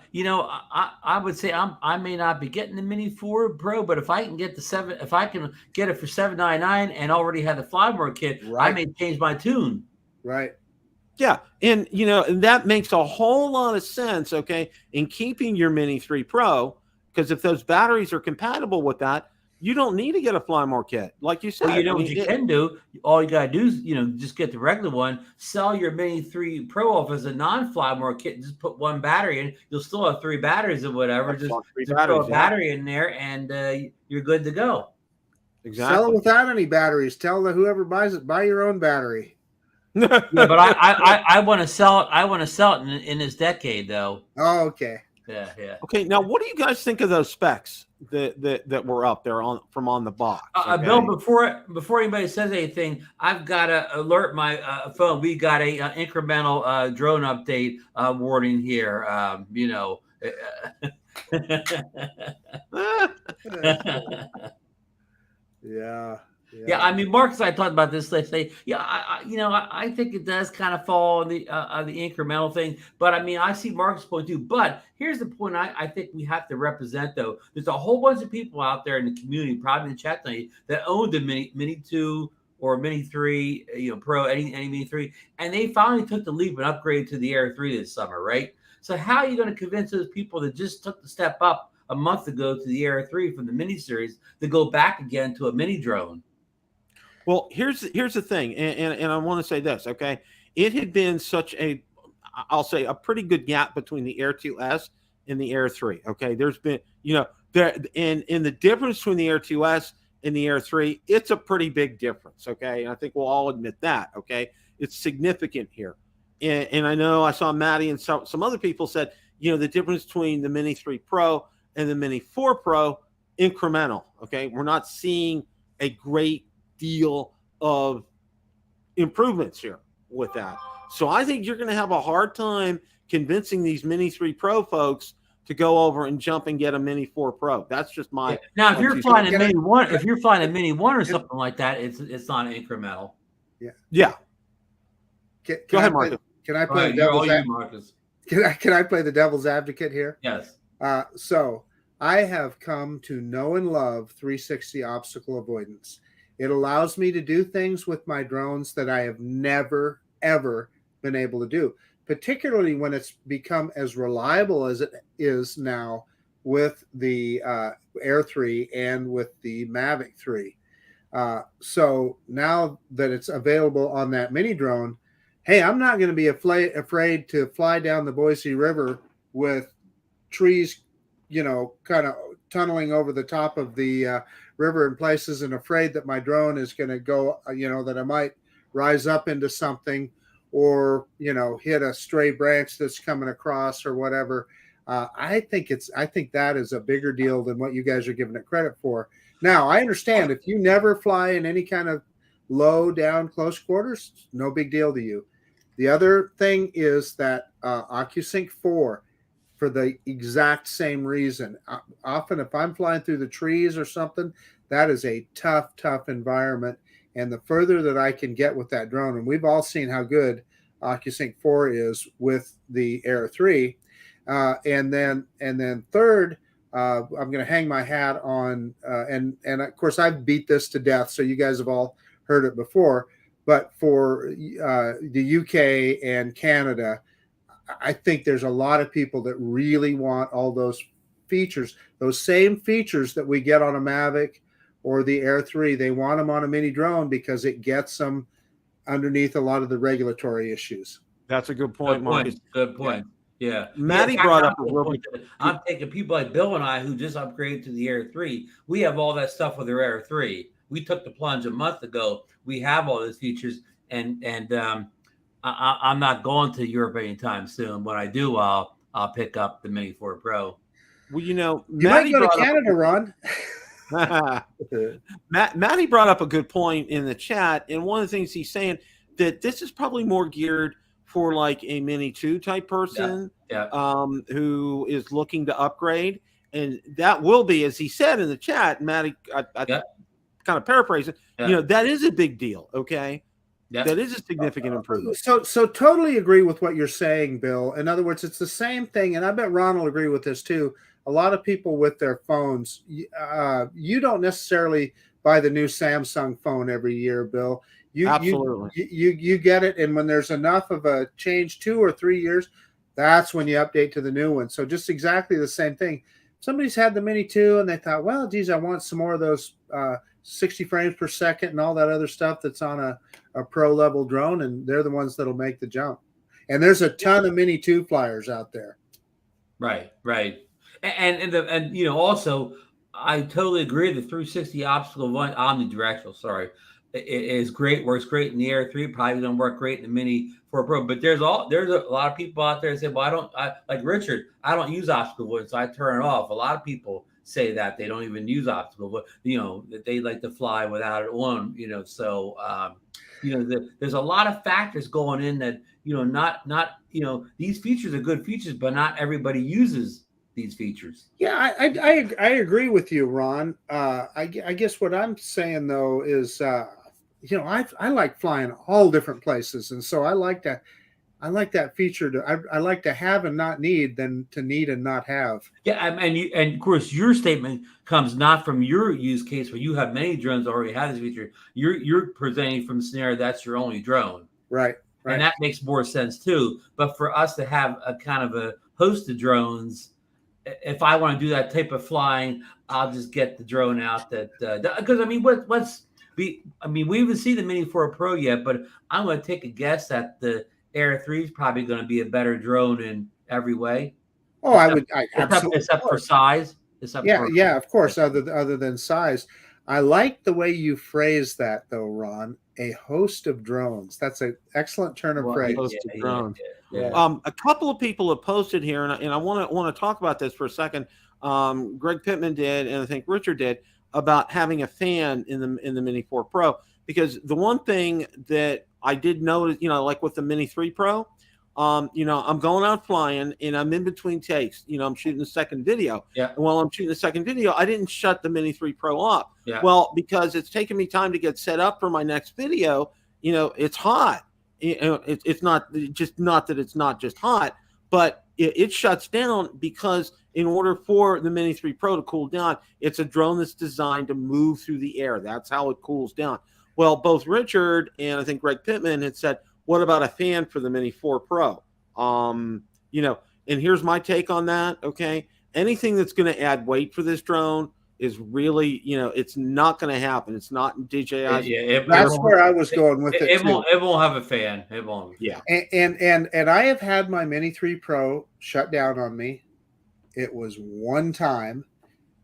would say I may not be getting the Mini 4 Pro, but if I can get if I can get it for $799 and already have the Flymore kit, I may change my tune. Right. Yeah, and and that makes a whole lot of sense, okay, in keeping your Mini 3 Pro, because if those batteries are compatible with that, you don't need to get a fly more kit, like you Well, you said. I know what mean, you can do? All you gotta do is, just get the regular one, sell your Mini 3 Pro off as a non-Flymore kit, and just put one battery in. You'll still have three batteries or whatever. that's Just on three just throw batteries. a Yeah, battery in there, and you're good to go. Sell it exactly. without any batteries. Tell whoever buys it, buy your own battery. Yeah, but I want to sell it. I want to sell it in this decade, though. Oh, okay. Yeah, yeah. Okay, now what do you guys think of those specs that were up there on the box? Bill, Okay, before anybody says anything, I've got to alert my phone. We got a incremental drone update warning here. Yeah. Yeah, I mean, Marcus and I talked about this. They say, yeah, I think it does kind of fall on the incremental thing. But I mean, I see Marcus' point too. But here's the point I think we have to represent, though. There's a whole bunch of people out there in the community, probably in the chat tonight, that own the Mini 2 or Mini 3, Pro, any Mini 3, and they finally took the leap and upgraded to the Air 3 this summer, right? So how are you going to convince those people that just took the step up a month ago to the Air 3 from the Mini series to go back again to a mini drone? well, here's the thing, and I want to say this. Okay, it had been such I'll say a pretty good gap between the Air 2S and the Air 3. Okay, there's been there in the difference between the Air 2S and the Air 3, it's a pretty big difference. Okay, and I think we'll all admit that. Okay, it's significant here, and I know I saw Maddie and some other people said the difference between the Mini 3 Pro and the Mini 4 Pro incremental. Okay, we're not seeing a great deal of improvements here with that. So I think you're going to have a hard time convincing these Mini 3 Pro folks to go over and jump and get a Mini 4 Pro. That's just my now. If you're flying a Mini 1, if you're flying a Mini 1 or something like that, it's not incremental. Yeah. Go ahead, Marcus. Can I play the devil's Marcus? Can I play the devil's advocate here? Yes. So I have come to know and love 360 obstacle avoidance. It allows me to do things with my drones that I have never, ever been able to do, particularly when it's become as reliable as it is now with the Air 3 and with the Mavic 3. So now that it's available on that mini drone, hey, I'm not going to be afraid to fly down the Boise River with trees, kind of tunneling over the top of the river in places, and afraid that my drone is going to go, that I might rise up into something or, hit a stray branch that's coming across or whatever. I think that is a bigger deal than what you guys are giving it credit for. Now, I understand if you never fly in any kind of low down close quarters, no big deal to you. The other thing is that OcuSync 4, for the exact same reason. Often if I'm flying through the trees or something, that is a tough environment. And the further that I can get with that drone, and we've all seen how good OcuSync 4 is with the Air 3. And then third, I'm going to hang my hat on, and of course I've beat this to death, so you guys have all heard it before, but for the UK and Canada, I think there's a lot of people that really want all those features, those same features that we get on a Mavic or the Air 3. They want them on a mini drone because it gets them underneath a lot of the regulatory issues. That's a good point, Marcus. Good point. Yeah. Maddie brought up a real good point. I'm taking people like Bill and I who just upgraded to the Air 3. We have all that stuff with our Air 3. We took the plunge a month ago. We have all those features, and I'm not going to Europe anytime soon. When I do, I'll pick up the Mini 4 Pro. Well, you might go to Canada, Ron. Matty brought up a good point in the chat, and one of the things he's saying that this is probably more geared for like a Mini 2 type person, who is looking to upgrade, and that will be, as he said in the chat, Matty, I kind of paraphrasing, that is a big deal. Okay. Yep. That is a significant improvement. So totally agree with what you're saying, Bill. In other words, it's the same thing, and I bet Ron will agree with this too. A lot of people with their phones, you don't necessarily buy the new Samsung phone every year, Bill. Absolutely. You get it, and when there's enough of a change, 2 or 3 years, that's when you update to the new one. So just exactly the same thing. Somebody's had the Mini 2 and they thought, well, geez, I want some more of those 60 frames per second and all that other stuff that's on a pro level drone, and they're the ones that'll make the jump. And there's a ton of Mini 2 flyers out there. Right. And you know, also, I totally agree. The 360 optical omnidirectional, sorry, is great. Works great in the Air 3. Probably don't work great in the Mini 4 Pro. But there's a lot of people out there that say, well, like Richard, I don't use optical avoidance, so I turn it off. A lot of people say that they don't even use optical, but you know, that they like to fly without it on. You know, so you know, there's a lot of factors going in that, you know, not you know, these features are good features, but not everybody uses these features. Yeah, I agree with you, Ron. I guess what I'm saying though is, you know, I like flying all different places, and so I like that feature. I like to have and not need than to need and not have. Yeah, and of course your statement comes not from your use case where you have many drones that already have this feature. You're presenting from the scenario that's your only drone, right? And that makes more sense too. But for us to have a kind of a host of drones, if I want to do that type of flying, I'll just get the drone out. Because I mean, we haven't seen the Mini 4 Pro yet, but I'm going to take a guess that the Air 3 is probably going to be a better drone in every way. Oh, absolutely. Except for size. Yeah, of course. Other than size, I like the way you phrase that, though, Ron. A host of drones. That's an excellent turn of phrase. Host of drones. Yeah. A couple of people have posted here, and I want to talk about this for a second. Greg Pittman did, and I think Richard did, about having a fan in the Mini 4 Pro, because the one thing that I did notice, you know, like with the Mini 3 Pro, you know, I'm going out flying and I'm in between takes. You know, I'm shooting the second video. Yeah. And while I'm shooting the second video, I didn't shut the Mini 3 Pro off. Yeah. Well, because it's taken me time to get set up for my next video. You know, it's hot. It's not that it's not just hot, but it shuts down because in order for the Mini 3 Pro to cool down, it's a drone that's designed to move through the air. That's how it cools down. Well, both Richard and I think Greg Pittman had said, what about a fan for the Mini 4 Pro? You know, and here's my take on that. Okay. Anything that's going to add weight for this drone is really, you know, it's not going to happen. It's not in DJI. That's where I was going with it. It won't have a fan. It won't. Yeah. And I have had my Mini 3 Pro shut down on me. It was one time,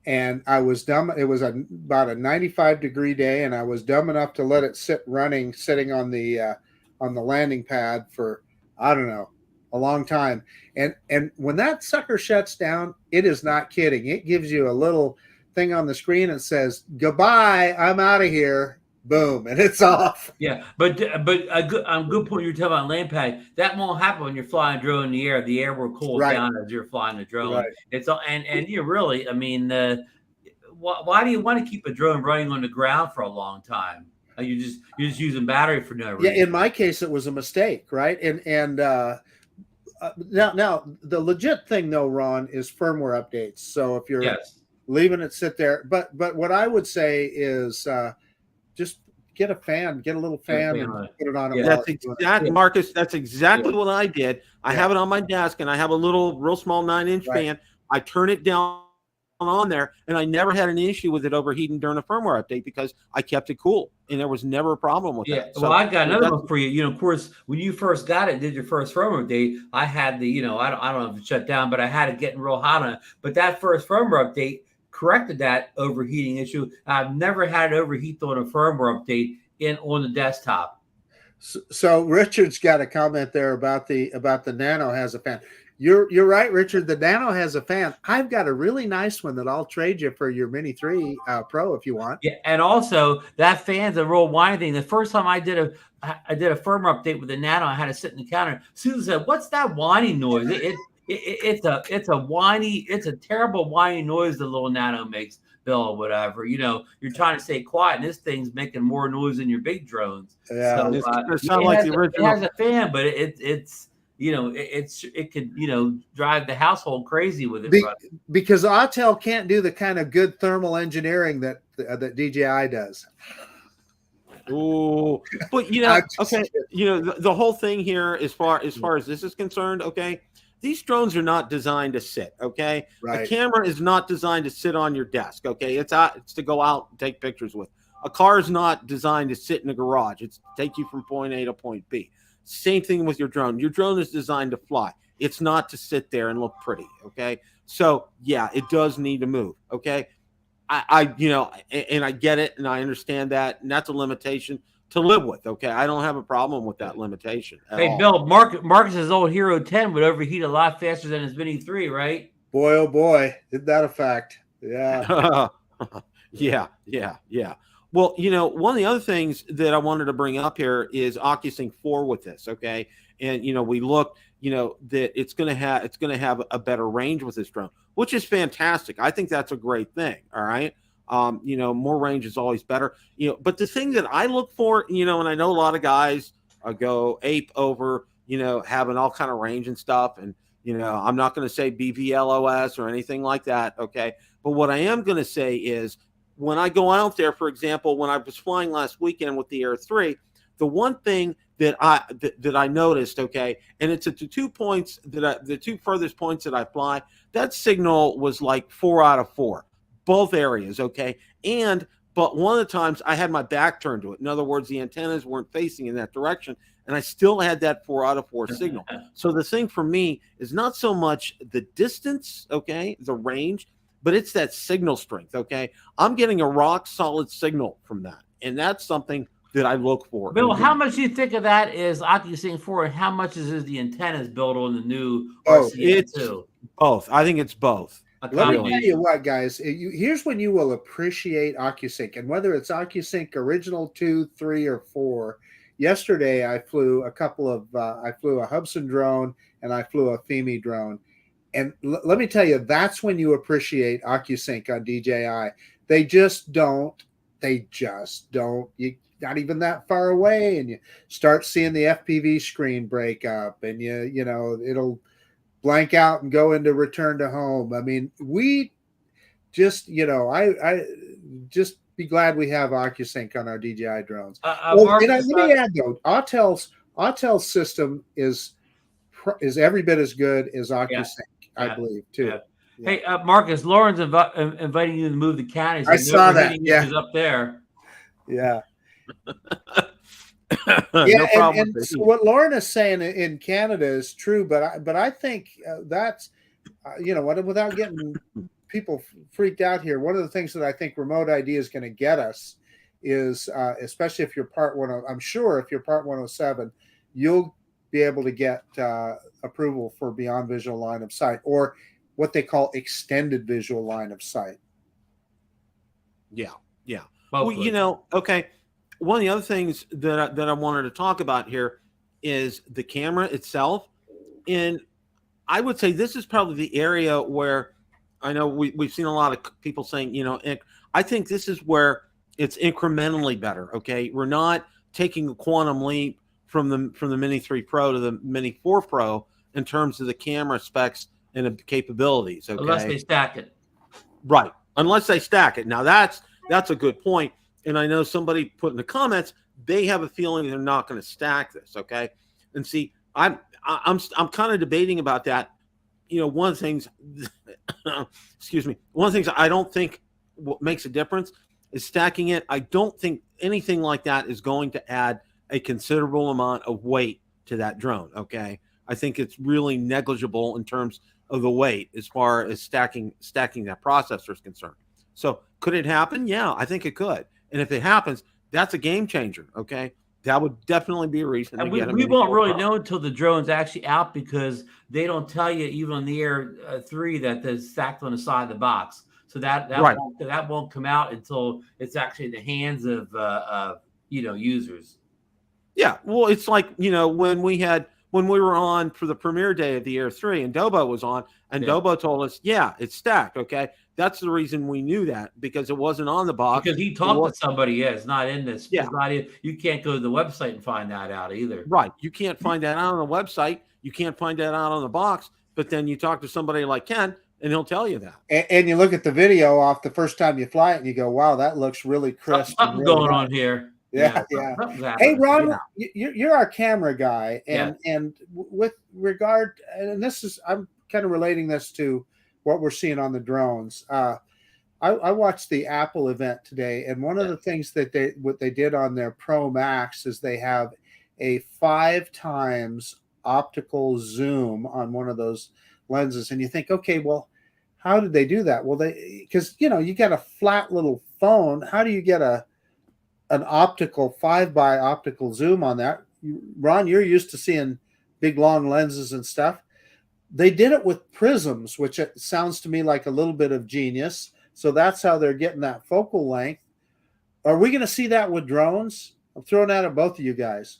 and I was dumb. It was about a 95-degree day, and I was dumb enough to let it sit running, sitting on the landing pad for, I don't know, a long time. And when that sucker shuts down, it is not kidding. It gives you a little thing on the screen that says, goodbye, I'm out of here. Boom, and it's off. Yeah, but a good point you're talking about land pad. That won't happen when you're flying a drone in the air. The air will cool down as you're flying the drone. Right. It's and you really, I mean, why do you want to keep a drone running on the ground for a long time? You're just using battery for no reason. Yeah, in my case, it was a mistake, right? And now the legit thing though, Ron, is firmware updates. So if you're leaving it sit there, but what I would say is just get a little fan and put it on. That's exactly, Marcus. That's exactly what I did. I have it on my desk, and I have a real small 9-inch fan. I turn it down on there, and I never had an issue with it overheating during a firmware update because I kept it cool, and there was never a problem with that. So, well, I got another one for you. You know, of course, when you first got it, did your first firmware update, I had the, you know, I don't know if it shut down, but I had it getting real hot on it. But that first firmware update corrected that overheating issue. I've never had it overheat on a firmware update on the desktop. So Richard's got a comment there about the Nano has a fan. You're right, Richard. The Nano has a fan. I've got a really nice one that I'll trade you for your Mini 3 Pro if you want. Yeah, and also that fan's a real whiny thing. The first time I did a firmware update with the Nano, I had to sit in the counter. Susan said, "What's that whining noise?" It's a terrible whiny noise the little Nano makes, Bill, or whatever. You know, you're trying to stay quiet, and this thing's making more noise than your big drones. Yeah, so, it has a fan, but it's you know, it could, you know, drive the household crazy with it. Because Autel can't do the kind of good thermal engineering that that DJI does. Ooh, but okay, the whole thing here, as far as this is concerned, okay, these drones are not designed to sit. Okay, Right. A camera is not designed to sit on your desk. Okay, it's to go out and take pictures with. A car is not designed to sit in a garage. It's to take you from point A to point B. Same thing with your drone. Your drone is designed to fly. It's not to sit there and look pretty. Okay, so yeah, it does need to move. Okay. And I get it, and I understand that, and that's a limitation to live with. Okay, I don't have a problem with that limitation. Hey, Bill, Marcus's old Hero 10 would overheat a lot faster than his Mini 3, right? Boy, oh boy, isn't that a fact? Yeah. yeah. Well, one of the other things that I wanted to bring up here is OcuSync 4 with this. Okay, and we looked, that it's going to have a better range with this drone, which is fantastic. I think that's a great thing. All right. More range is always better, but the thing that I look for, and I know a lot of guys go ape over, having all kind of range and stuff. And, I'm not going to say BVLOS or anything like that. Okay. But what I am going to say is when I go out there, for example, when I was flying last weekend with the Air 3, the one thing that I noticed, okay, and it's at the 2 points the two furthest points that I fly, that signal was like 4 out of 4, both areas, okay. But one of the times I had my back turned to it. In other words, the antennas weren't facing in that direction, and I still had that 4 out of 4 signal. So the thing for me is not so much the distance, okay, the range, but it's that signal strength, okay. I'm getting a rock solid signal from that, and that's something that I look for. Bill, how much do you think of that is OcuSync 4, and how much is the antennas built on the new it's RCA2? Both. I think it's both. Let me tell you what, guys. Here's when you will appreciate OcuSync, and whether it's OcuSync Original 2, 3, or 4. Yesterday, I flew I flew a Hubsan drone and I flew a Fimi drone. And let me tell you, that's when you appreciate OcuSync on DJI. They just don't. You not even that far away, and you start seeing the FPV screen break up, and it'll blank out and go into return to home. I mean, we just, I just be glad we have OcuSync on our DJI drones. Let me add though, Autel's system is every bit as good as OcuSync, I believe too. Yeah. Hey, Marcus, Lauren's inviting you to move the counties. I saw that. Yeah, up there. Yeah. No problem. And so what Lauren is saying in Canada is true, but I think that's without getting people freaked out here. One of the things that I think remote ID is going to get us is, especially if you're Part 1, I'm sure if you're Part 107, you'll be able to get approval for beyond visual line of sight, or what they call extended visual line of sight. Yeah. Hopefully. Well, okay. One of the other things that I wanted to talk about here is the camera itself. And I would say this is probably the area where I know we've seen a lot of people saying, I think this is where it's incrementally better. Okay. We're not taking a quantum leap from the Mini 3 Pro to the Mini 4 Pro in terms of the camera specs and the capabilities. Okay. Unless they stack it. Right. Unless they stack it. Now that's a good point. And I know somebody put in the comments, they have a feeling they're not going to stack this. Okay. And see, I'm kind of debating about that. One of the things, excuse me, one of the things I don't think what makes a difference is stacking it. I don't think anything like that is going to add a considerable amount of weight to that drone. Okay. I think it's really negligible in terms of the weight as far as stacking that processor is concerned. So could it happen? Yeah, I think it could. And if it happens, that's a game changer. Okay. That would definitely be a reason. And we won't really know until the drone's actually out, because they don't tell you even on the Air 3 that they're stacked on the side of the box. So that won't come out until it's actually in the hands of users. Yeah. Well, it's like, when we were on for the premiere day of the Air 3 and Dobo was on, and Dobo told us, yeah, it's stacked. Okay. That's the reason we knew that, because it wasn't on the box. Because he talked to somebody. Yeah, it's not in this. Yeah. You can't go to the website and find that out either. Right. You can't find that out on the website. You can't find that out on the box. But then you talk to somebody like Ken, and he'll tell you that. And you look at the video off the first time you fly it, and you go, "Wow, that looks really crisp." Something's really going nice. on here. Yeah. Hey, Ron, you're our camera guy, and with regard, and this is, I'm kind of relating this to what we're seeing on the drones. I watched the Apple event today, and one of the things that they did on their Pro Max is they have a 5 times optical zoom on one of those lenses, and you think, okay, well, how did they do that? Well, because you got a flat little phone. How do you get an optical 5x optical zoom on that? Ron, you're used to seeing big long lenses and stuff. They did it with prisms, which it sounds to me like a little bit of genius. So that's how they're getting that focal length. Are we going to see that with drones? I'm throwing that at both of you guys.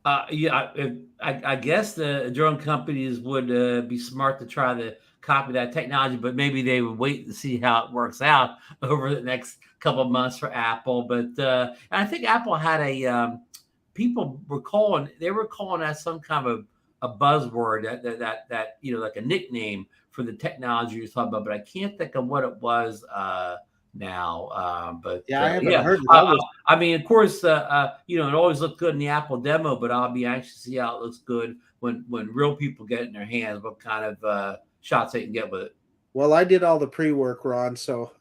I guess the drone companies would be smart to try to copy that technology, but maybe they would wait to see how it works out over the next couple of months for Apple. But I think Apple had people were calling that some kind of a buzzword that like a nickname for the technology you're talking about, but I can't think of what it was now. But I haven't heard it. I mean, of course, it always looked good in the Apple demo, but I'll be anxious to see how it looks good when real people get it in their hands, what kind of shots they can get with it. Well, I did all the pre-work, Ron, so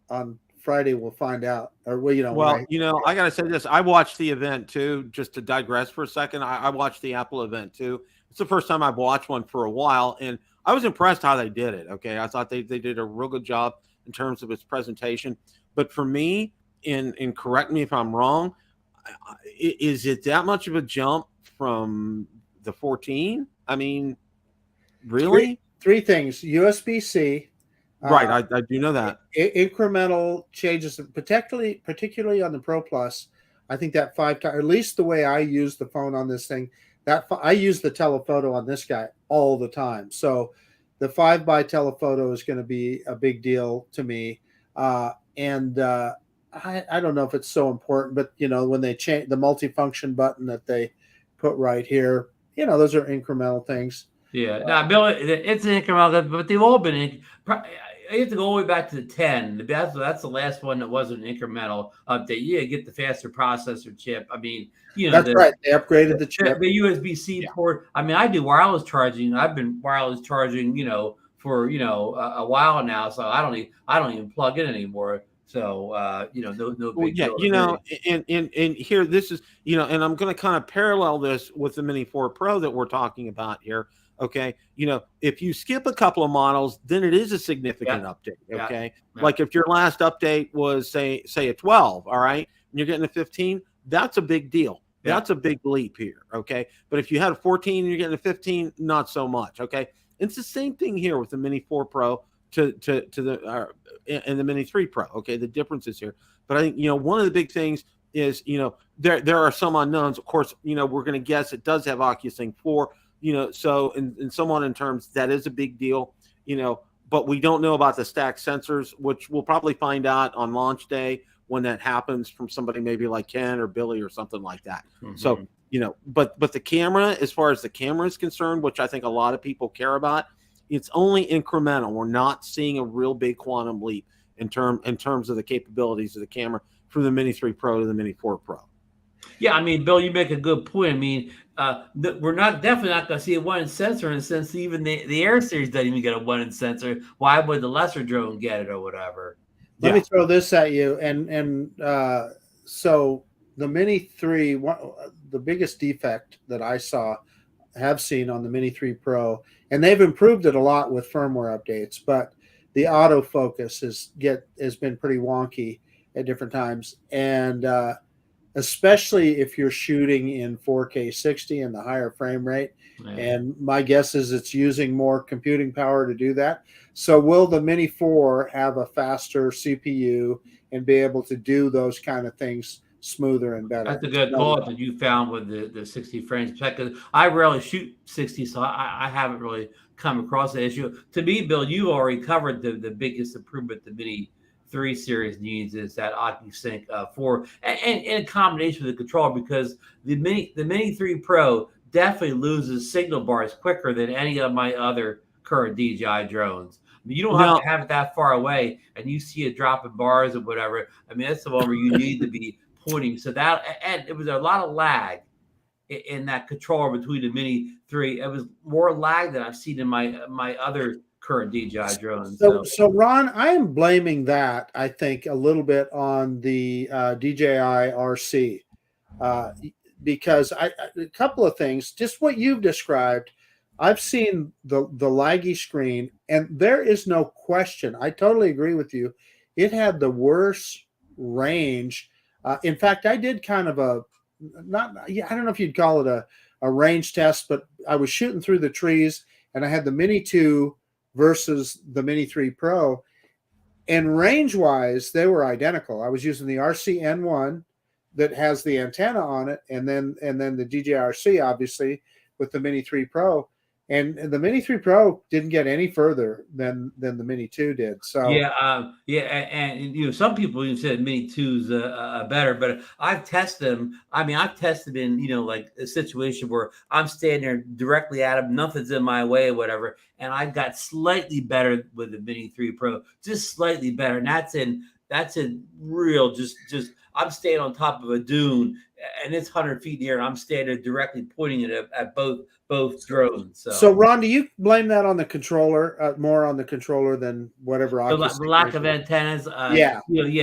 on Friday we'll find out. Or I gotta say this. I watched the event too, just to digress for a second. I watched the Apple event too. It's the first time I've watched one for a while, and I was impressed how they did it. Okay, I thought they did a real good job in terms of its presentation. But for me, and correct me if I'm wrong, is it that much of a jump from the 14? I mean, really? Three things: USB-C. Right, I do know that. Incremental changes, particularly on the Pro Plus. I think that 5 times, at least the way I use the phone on this thing, I use the telephoto on this guy all the time. So the 5x telephoto is going to be a big deal to me. I don't know if it's so important, but when they change the multifunction button that they put right here, those are incremental things. Yeah, now Bill, it's an incremental, but they've all been. You have to go all the way back to the 10. That's the last one that wasn't an incremental update. Yeah, get the faster processor chip. I mean, that's right. They upgraded the chip. The USB-C port. I mean, I do wireless charging. I've been wireless charging, for a while now. So I don't even plug in anymore. So no big deal. And here this is, and I'm going to kind of parallel this with the Mini 4 Pro that we're talking about here. Okay, if you skip a couple of models, then it is a significant update. Okay, like if your last update was say a 12, all right, and you're getting a 15, that's a big deal. That's a big leap here. Okay, but if you had a 14 and you're getting a 15, not so much. Okay, it's the same thing here with the Mini 4 Pro to the and the Mini 3 Pro. Okay, the differences here, but I think one of the big things is there are some unknowns. Of course, we're going to guess it does have OcuSync 4. So in somewhat in terms, that is a big deal, but we don't know about the stacked sensors, which we'll probably find out on launch day when that happens from somebody maybe like Ken or Billy or something like that. Mm-hmm. So, but the camera, as far as the camera is concerned, which I think a lot of people care about, it's only incremental. We're not seeing a real big quantum leap in terms of the capabilities of the camera from the Mini 3 Pro to the Mini 4 Pro. Yeah, I mean, Bill, you make a good point. I mean, we're definitely not going to see a 1-inch sensor, and since even the Air Series doesn't even get a 1-inch sensor, why would the lesser drone get it or whatever? Let me throw this at you, and so the Mini 3, the biggest defect that I have seen on the Mini 3 Pro, and they've improved it a lot with firmware updates, but the autofocus has been pretty wonky at different times, and especially if you're shooting in 4K 60 and the higher frame rate. Man. And my guess is it's using more computing power to do that. So will the Mini 4 have a faster CPU and be able to do those kind of things smoother and better? That's a good call that you found with the 60 frames. Because I rarely shoot 60, so I haven't really come across the issue. To me, Bill, you already covered the biggest improvement the Mini 3 series needs is that OcuSync 4 and in combination with the controller, because the Mini 3 Pro definitely loses signal bars quicker than any of my other current DJI drones. I mean, you don't have Now, to have it that far away, and you see it dropping bars or whatever. I mean, that's the one where you need to be pointing. So that, and it was a lot of lag in that controller between the Mini 3. It was more lag than I've seen in my other current DJI drones. So Ron, I am blaming that, I think, a little bit on the DJI RC because a couple of things, just what you've described. I've seen the laggy screen, and there is no question. I totally agree with you. It had the worst range. In fact, I did kind of I don't know if you'd call it a range test, but I was shooting through the trees, and I had the Mini 2 versus the Mini 3 Pro, and range-wise, they were identical. I was using the RC N1 that has the antenna on it, and then the DJI RC, obviously, with the Mini 3 Pro. And the Mini 3 Pro didn't get any further than the Mini 2 did. So and some people even said Mini 2's better, but I've tested them. I mean, I've tested in like a situation where I'm standing there directly at them, nothing's in my way or whatever, and I got slightly better with the Mini 3 Pro, just slightly better, and that's in real just. I'm standing on top of a dune, and it's 100 feet in the air, and I'm standing directly pointing it at both drones. So Ron, do you blame that on the controller, more on the controller than whatever? The lack of antennas. Yeah.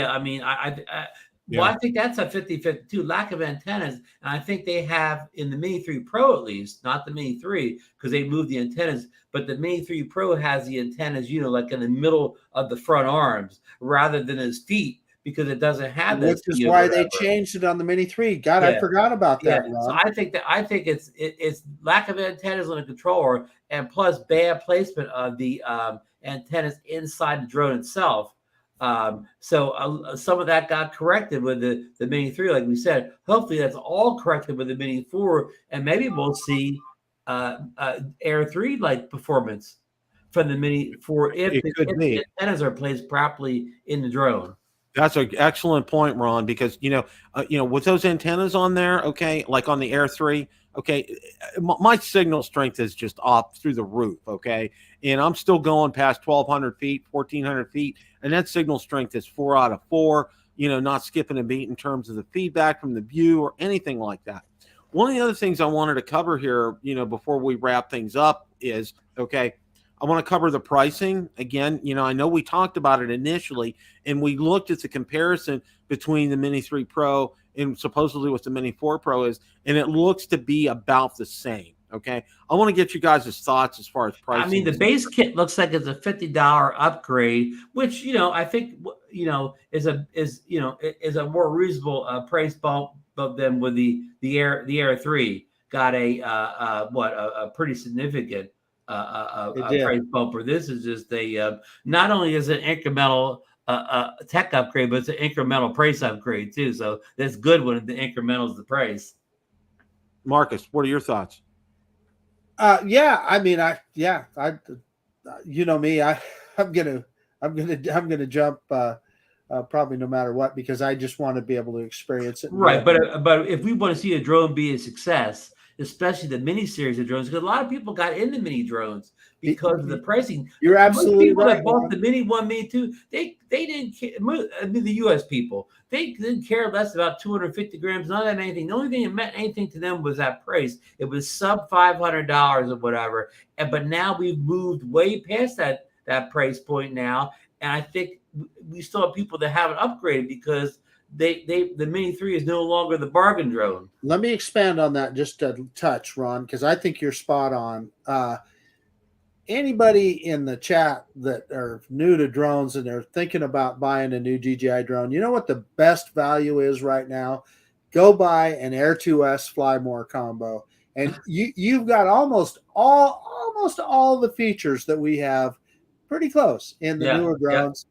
I mean, I think that's a 50-50 too. Lack of antennas, and I think they have in the Mini 3 Pro at least, not the Mini 3, because they moved the antennas. But the Mini 3 Pro has the antennas, like in the middle of the front arms rather than his feet, because it doesn't have that. Which is why they changed it on the Mini 3. God, I forgot about that. Ron. So I think it's lack of antennas on the controller, and plus bad placement of the antennas inside the drone itself. So some of that got corrected with the Mini 3, like we said. Hopefully that's all corrected with the Mini 4, and maybe we'll see Air 3 like performance from the Mini 4 if the antennas are placed properly in the drone. That's an excellent point, Ron, because with those antennas on there, okay, like on the Air 3, okay, my signal strength is just off through the roof, okay, and I'm still going past 1,200 feet, 1,400 feet, and that signal strength is 4 out of 4, not skipping a beat in terms of the feedback from the view or anything like that. One of the other things I wanted to cover here, before we wrap things up is, okay, I want to cover the pricing again. I know we talked about it initially, and we looked at the comparison between the Mini 3 Pro and supposedly what the Mini 4 Pro is, and it looks to be about the same. Okay, I want to get you guys' thoughts as far as pricing. I mean, the base kit looks like it's a $50 upgrade, which I think is a more reasonable price bump than with the Air 3 got a pretty significant price bumper. This is just not only is it an incremental tech upgrade, but it's an incremental price upgrade too. So that's good when the incremental is the price. Marcus, what are your thoughts? I mean, me, I'm gonna jump probably no matter what, because I just want to be able to experience it. Right, but if we want to see a drone be a success, especially the mini series of drones, because a lot of people got into mini drones because of the pricing. You're absolutely people right. That bought the Mini 1, Mini 2, they didn't care. I mean, the U.S. people, they didn't care less about 250 grams, not that anything. The only thing that meant anything to them was that price. It was sub $500 or whatever. But now we've moved way past that price point now, and I think we still have people that haven't upgraded because the Mini 3 is no longer the bargain drone. Let me expand on that just a touch, Ron, because I think you're spot on. Anybody in the chat that are new to drones and they're thinking about buying a new DJI drone, you know what the best value is right now? Go buy an Air 2S Fly More combo, and you've got almost all the features that we have pretty close in the newer drones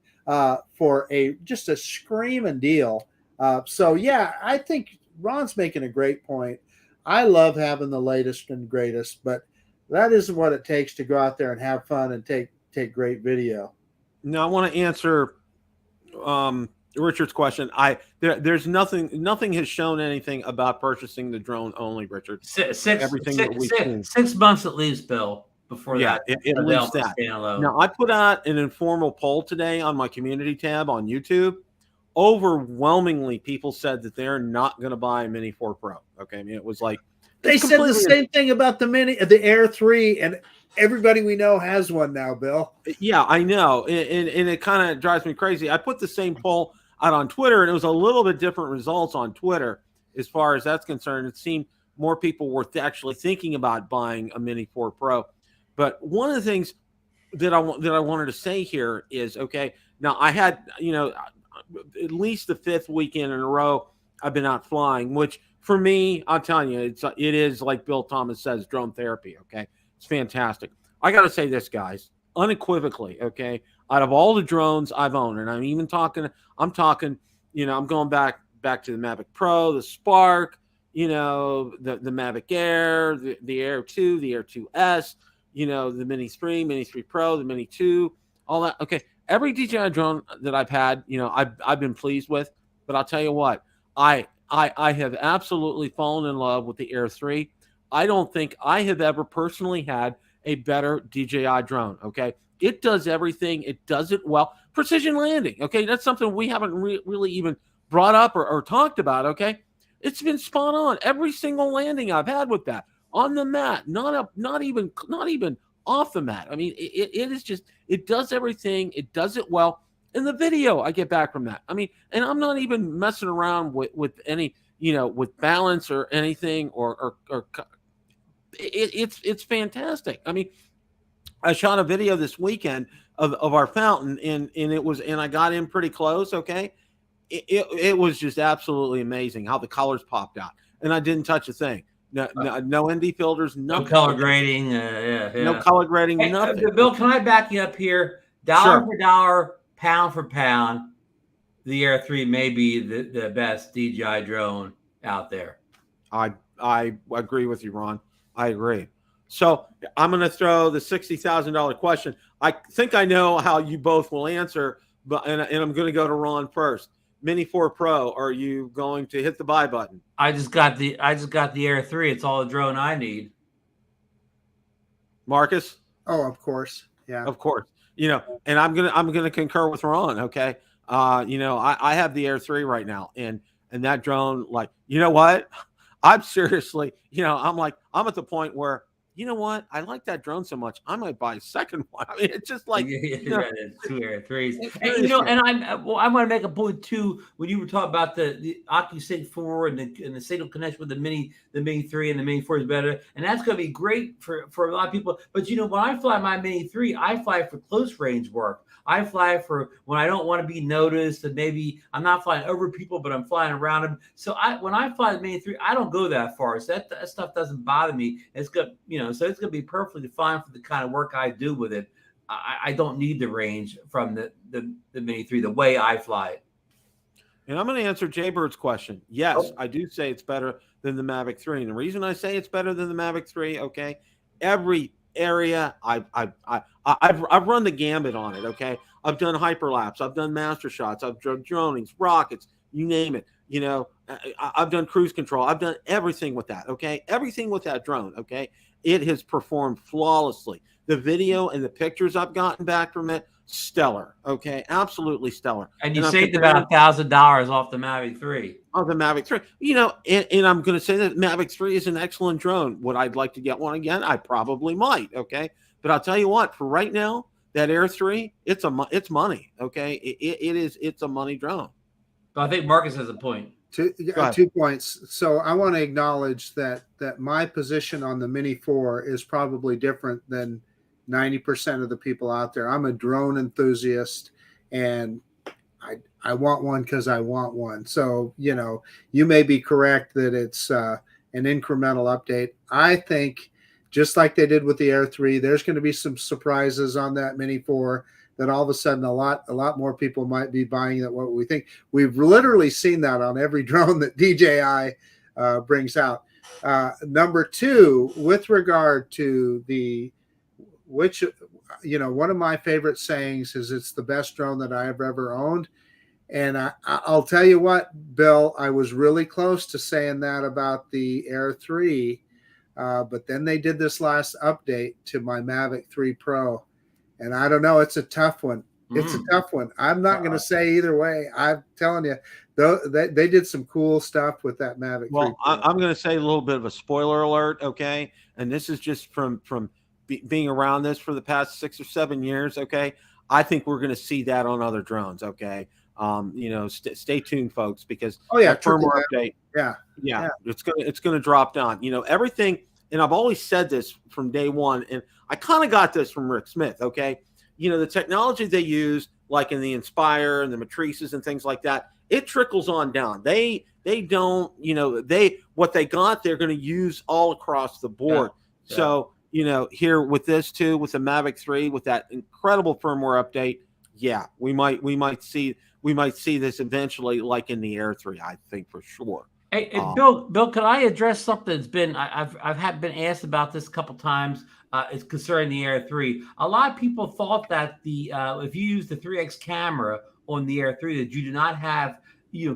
for just a screaming deal. So I think Ron's making a great point. I love having the latest and greatest, but that isn't what it takes to go out there and have fun and take great video. Now I want to answer Richard's question. There's nothing has shown anything about purchasing the drone only, Richard. Everything that we've seen. 6 months at least, Bill, before Yeah, that. at least that. Standalone. Now, I put out an informal poll today on my community tab on YouTube. Overwhelmingly, people said that they're not going to buy a Mini 4 Pro. Okay, I mean, it was like They said the same thing about the Air 3, and everybody we know has one now, Bill. Yeah, I know, and it kind of drives me crazy. I put the same poll out on Twitter, and it was a little bit different results on Twitter as far as that's concerned. It seemed more people were actually thinking about buying a Mini 4 Pro. But one of the things that I wanted to say here is, okay, now I had, at least the 5th weekend in a row I've been out flying, which for me, I'll tell you, it is like Bill Thomas says, drone therapy. Okay, it's fantastic. I got to say this, guys, unequivocally. Okay, out of all the drones I've owned, and I'm talking, I'm going back to the Mavic Pro, the Spark, the Mavic Air, the Air 2, the Air 2S, the Mini 3, Mini 3 Pro, the Mini 2, all that. Okay, every DJI drone that I've had, I've been pleased with. But I'll tell you what, I have absolutely fallen in love with the Air 3. I don't think I have ever personally had a better DJI drone. Okay, it does everything. It does it well. Precision landing. Okay, that's something we haven't really even brought up or talked about. Okay, it's been spot on. Every single landing I've had with that on the mat, not even off the mat. I mean, it is just, it does everything. It does it well. And the video I get back from that, I mean, and I'm not even messing around with any, with balance or anything, or it's fantastic. I mean, I shot a video this weekend of our fountain, and I got in pretty close. Okay, it was just absolutely amazing how the colors popped out, and I didn't touch a thing. No ND filters, nothing. No color grading. Yeah. No color grading, hey, nothing. Bill, can I back you up here? Dollar for dollar, pound for pound, the Air 3 may be the best DJI drone out there. I agree with you, Ron. I agree. So I'm going to throw the $60,000 question. I think I know how you both will answer, but and I'm going to go to Ron first. Mini 4 Pro, are you going to hit the buy button? I just got the Air 3. It's all the drone I need. Marcus? Oh, of course. Yeah. Of course. And I'm gonna concur with Ron. Okay. I have the Air 3 right now, and that drone, like, you know what? I'm seriously, I'm at the point where, you know what? I like that drone so much, I might buy a second one. I mean, it's just like two Air 3s. And I want to make a point too. When you were talking about the OcuSync 4 and the signal connection with the Mini 3 and the Mini 4 is better, and that's going to be great for a lot of people. But when I fly my Mini 3, I fly for close range work. I fly for when I don't want to be noticed, and maybe I'm not flying over people, but I'm flying around them. So when I fly the Mini 3, I don't go that far. So that stuff doesn't bother me. It's good, so it's going to be perfectly fine for the kind of work I do with it. I don't need the range from the Mini 3 the way I fly it. And I'm going to answer Jaybird's question. Yes, I do say it's better than the Mavic 3. And the reason I say it's better than the Mavic 3, okay, every area I've run the gambit on it. Okay, I've done hyperlapse, I've done master shots, I've done dronings, rockets, you name it. I've done cruise control, I've done everything with that. Okay, everything with that drone. Okay, it has performed flawlessly. The video and the pictures I've gotten back from it, stellar. Okay, absolutely stellar. And you saved about $1,000 off the Mavic 3. Of the Mavic 3, and I'm going to say that Mavic 3 is an excellent drone. Would I like to get one again? I probably might. Okay, but I'll tell you what, for right now, that Air 3, it's money. Okay, it's a money drone. But I think Marcus has a point. 2 points. So I want to acknowledge that my position on the Mini 4 is probably different than 90% of the people out there. I'm a drone enthusiast, and I want one because I want one. So, you may be correct that it's an incremental update. I think just like they did with the Air 3, there's going to be some surprises on that Mini 4 that all of a sudden a lot more people might be buying than what we think. We've literally seen that on every drone that DJI brings out. Number 2, with regard to one of my favorite sayings is it's the best drone that I've ever owned. And I'll tell you what, Bill, I was really close to saying that about the Air 3. But then they did this last update to my Mavic 3 Pro, and I don't know. It's a tough one. It's a tough one. I'm not going to say either way. I'm telling you, though, they did some cool stuff with that Mavic 3 Pro. I'm going to say a little bit of a spoiler alert, okay? And this is just from being around this for the past 6 or 7 years, okay? I think we're going to see that on other drones, okay? Stay tuned, folks, because that firmware update, it's going to drop down. Everything, and I've always said this from day one, and I kind of got this from Rick Smith, okay? The technology they use, like in the Inspire and the Matrices and things like that, it trickles on down. They don't, what they got, they're going to use all across the board. Yeah. So, here with this too, with the Mavic 3, with that incredible firmware update, we might see this eventually, like in the Air 3, I think for sure. Hey, Bill, can I address something that's been I've been asked about this a couple times? It's concerning the Air 3. A lot of people thought that if you use the 3x camera on the Air 3, that you do not have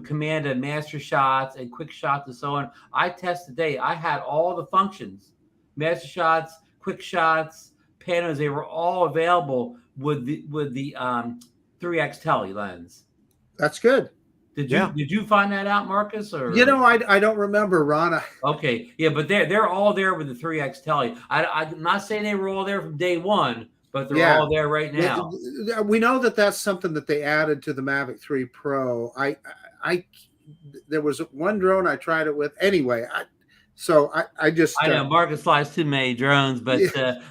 command and master shots and quick shots and so on. I tested today. I had all the functions, master shots, quick shots, panos. They were all available with the 3x tele lens. That's good. Did you find that out, Marcus? Or I don't remember, Ron. Okay, yeah, but they're all there with the 3x tele. I'm not saying they were all there from day one, but they're all there right now. We know that that's something that they added to the Mavic 3 Pro. There was one drone I tried it with anyway. I know Marcus flies too many drones, but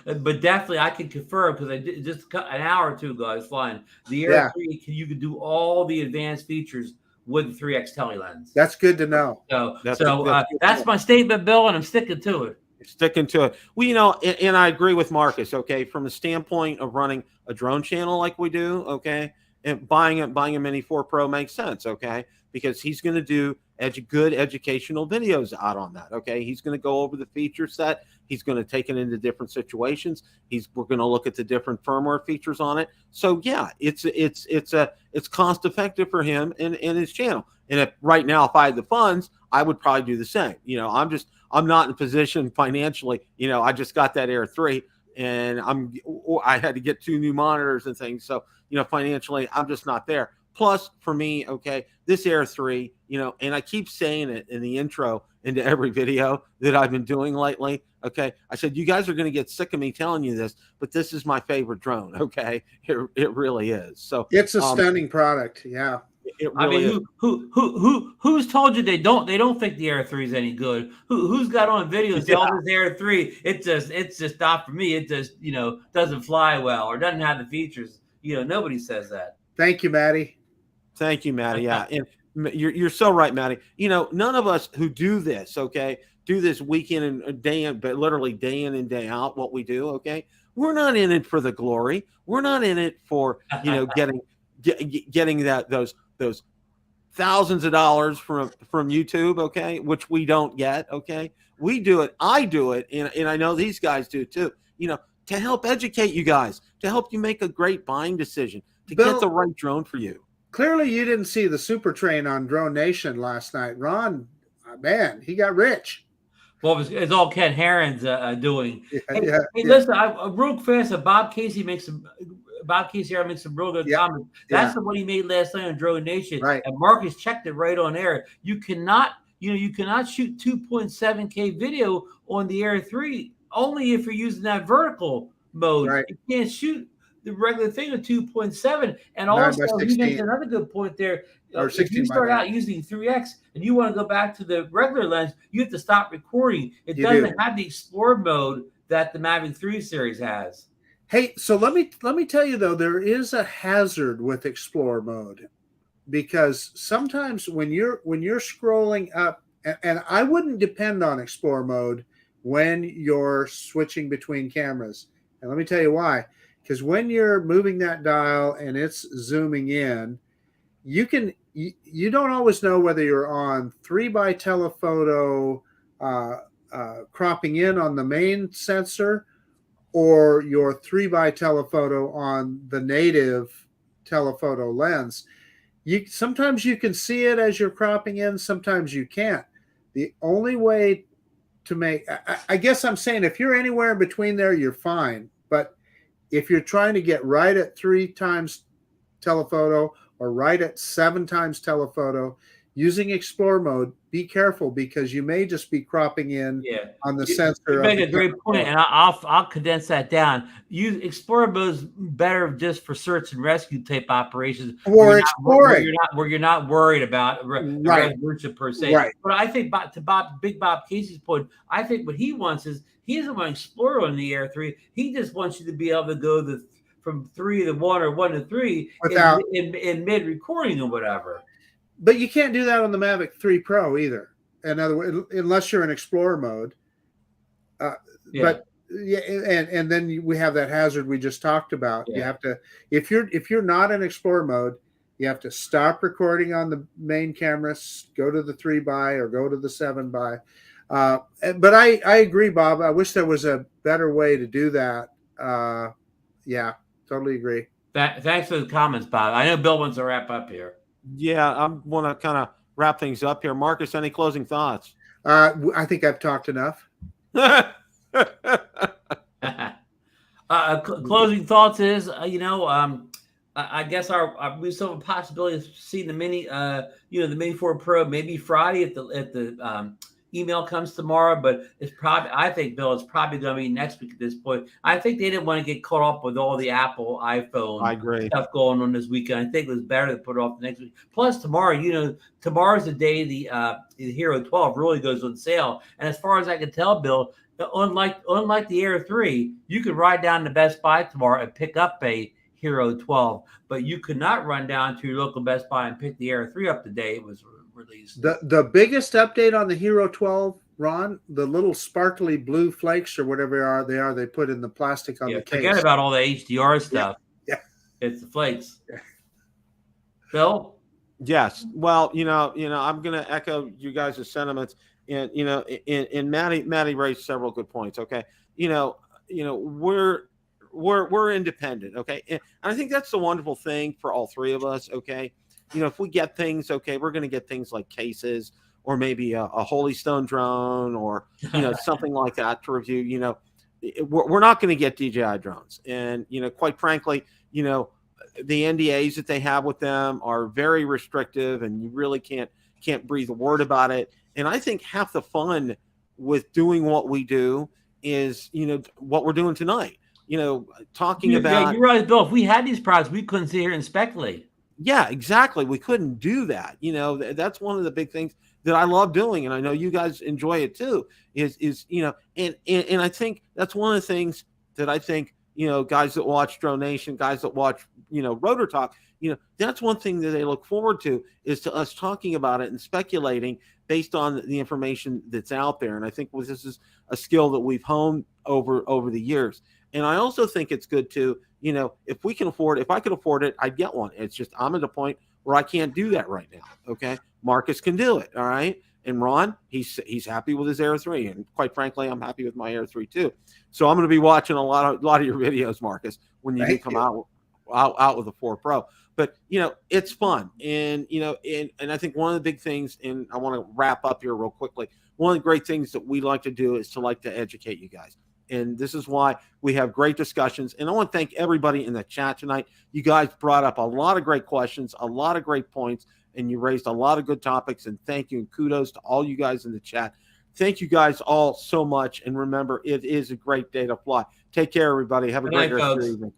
definitely I can confirm, because I did just an hour or two ago I was flying the Air 3. You can do all the advanced features with the 3x tele lens. That's good to know. So that's my statement, Bill, and I'm sticking to it. Well, and I agree with Marcus. Okay, from a standpoint of running a drone channel like we do, okay, and buying a Mini 4 Pro makes sense, okay, because he's going to do good educational videos out on that. Okay, he's going to go over the feature set. He's going to take it into different situations. We're going to look at the different firmware features on it. So it's cost effective for him and his channel. And right now, if I had the funds, I would probably do the same. I'm not in a position financially. I just got that Air 3, and I had to get 2 new monitors and things. So financially, I'm just not there. Plus, for me, okay, this Air 3, and I keep saying it in the intro into every video that I've been doing lately, okay? I said, you guys are going to get sick of me telling you this, but this is my favorite drone, okay? It really is. So it's a stunning product, yeah. It really is. Who's told you they don't think the Air 3 is any good? Who's got on videos? Yeah. This Air 3, it's just not for me. It just doesn't fly well or doesn't have the features. Nobody says that. Thank you, Maddie. Thank you, Maddie. Yeah, and you're so right, Maddie. None of us who do this, okay, do this week in and day in, but literally day in and day out, what we do, okay, we're not in it for the glory. We're not in it for getting those thousands of dollars from YouTube, okay, which we don't get, okay. We do it. I do it, and I know these guys do too. To help educate you guys, to help you make a great buying decision, to get the right drone for you. Clearly, you didn't see the Super Train on Drone Nation last night. Ron, man, he got rich. Well, it's all Ken Herron's doing. Listen, real fast, Bob Casey makes some real good comments. That's the one he made last night on Drone Nation. Right. And Marcus checked it right on air. You cannot shoot 2.7K video on the Air 3 only if you're using that vertical mode. Right. You can't shoot the regular thing of 2.7. And also, he makes another good point there. If you start out using 3x and you want to go back to the regular lens, you have to stop recording. It doesn't have the Explore mode that the Mavic 3 series has. Hey, so let me tell you though, there is a hazard with Explore mode, because sometimes when you're scrolling up, and I wouldn't depend on Explore mode when you're switching between cameras. And let me tell you why. Because when you're moving that dial and it's zooming in, you don't always know whether you're on 3x telephoto cropping in on the main sensor, or your 3x telephoto on the native telephoto lens. Sometimes you can see it as you're cropping in, sometimes you can't. The only way to make. I guess I'm saying if you're anywhere in between there, you're fine. But if you're trying to get right at 3 times telephoto or right at 7 times telephoto, using Explore mode, be careful because you may just be cropping in on the sensor. You make a great point, and I'll condense that down. Use Explorer mode is better just for search and rescue type operations, or exploring, where you're not worried about resolution per se. Right. But I think to Big Bob Casey's point, I think what he wants is he doesn't want Explorer on the Air 3. He just wants you to be able to go from 3 to 1 or 1 to 3 without in mid recording or whatever. But you can't do that on the Mavic 3 Pro either. In other words, unless you're in Explorer mode. But and then we have that hazard we just talked about. You have to, if you're not in Explorer mode, you have to stop recording on the main camera, go to the 3x or go to the 7x. But I agree, Bob. I wish there was a better way to do that. Yeah, totally agree. Thanks for the comments, Bob. I know Bill wants to wrap up here. Yeah, I want to kind of wrap things up here. Marcus, any closing thoughts? I think I've talked enough. Closing thoughts is, I guess we still have a possibility of seeing the Mini, the Mini 4 Pro maybe Friday if the email comes tomorrow, but it's probably, I think, Bill, it's probably going to be next week at this point. I think they didn't want to get caught up with all the Apple iPhone stuff going on this weekend. I think it was better to put it off the next week. Plus tomorrow, tomorrow's the day the Hero 12 really goes on sale. And as far as I can tell, Bill, unlike the Air 3, you could ride down to Best Buy tomorrow and pick up a Hero 12, but you could not run down to your local Best Buy and pick the Air 3 up the day it was released. The biggest update on the Hero 12, Ron, the little sparkly blue flakes or whatever they put in the plastic on the case. Forget about all the HDR stuff. Yeah. It's the flakes. Yeah. Bill? Yes. Well, I'm going to echo you guys' sentiments, and and Maddie raised several good points. Okay. We're independent. Okay. And I think that's the wonderful thing for all three of us. Okay. If we get things, okay, we're going to get things like cases or maybe a Holy Stone drone or, something like that to review. We're not going to get DJI drones. And, quite frankly, the NDAs that they have with them are very restrictive and you really can't breathe a word about it. And I think half the fun with doing what we do is, what we're doing tonight, talking about. Yeah, you're right, Bill. If we had these products, we couldn't sit here and speculate. Yeah, exactly. We couldn't do that. That's one of the big things that I love doing. And I know you guys enjoy it too, is and I think that's one of the things that I think, guys that watch Drone Nation, guys that watch, Rotor Talk, that's one thing that they look forward to is to us talking about it and speculating based on the information that's out there. And I think this is a skill that we've honed over the years. And I also think it's good to, if I could afford it, I'd get one. It's just, I'm at a point where I can't do that right now. Okay. Marcus can do it. All right. And Ron, he's happy with his Air 3. And quite frankly, I'm happy with my Air 3 too. So I'm going to be watching a lot of your videos, Marcus, when you come out with the 4 Pro. But, it's fun. And, and I think one of the big things, and I want to wrap up here real quickly. One of the great things that we like to do is to educate you guys. And this is why we have great discussions. And I want to thank everybody in the chat tonight. You guys brought up a lot of great questions, a lot of great points, and you raised a lot of good topics. And thank you and kudos to all you guys in the chat. Thank you guys all so much. And remember, it is a great day to fly. Take care, everybody. Have a great rest of your evening.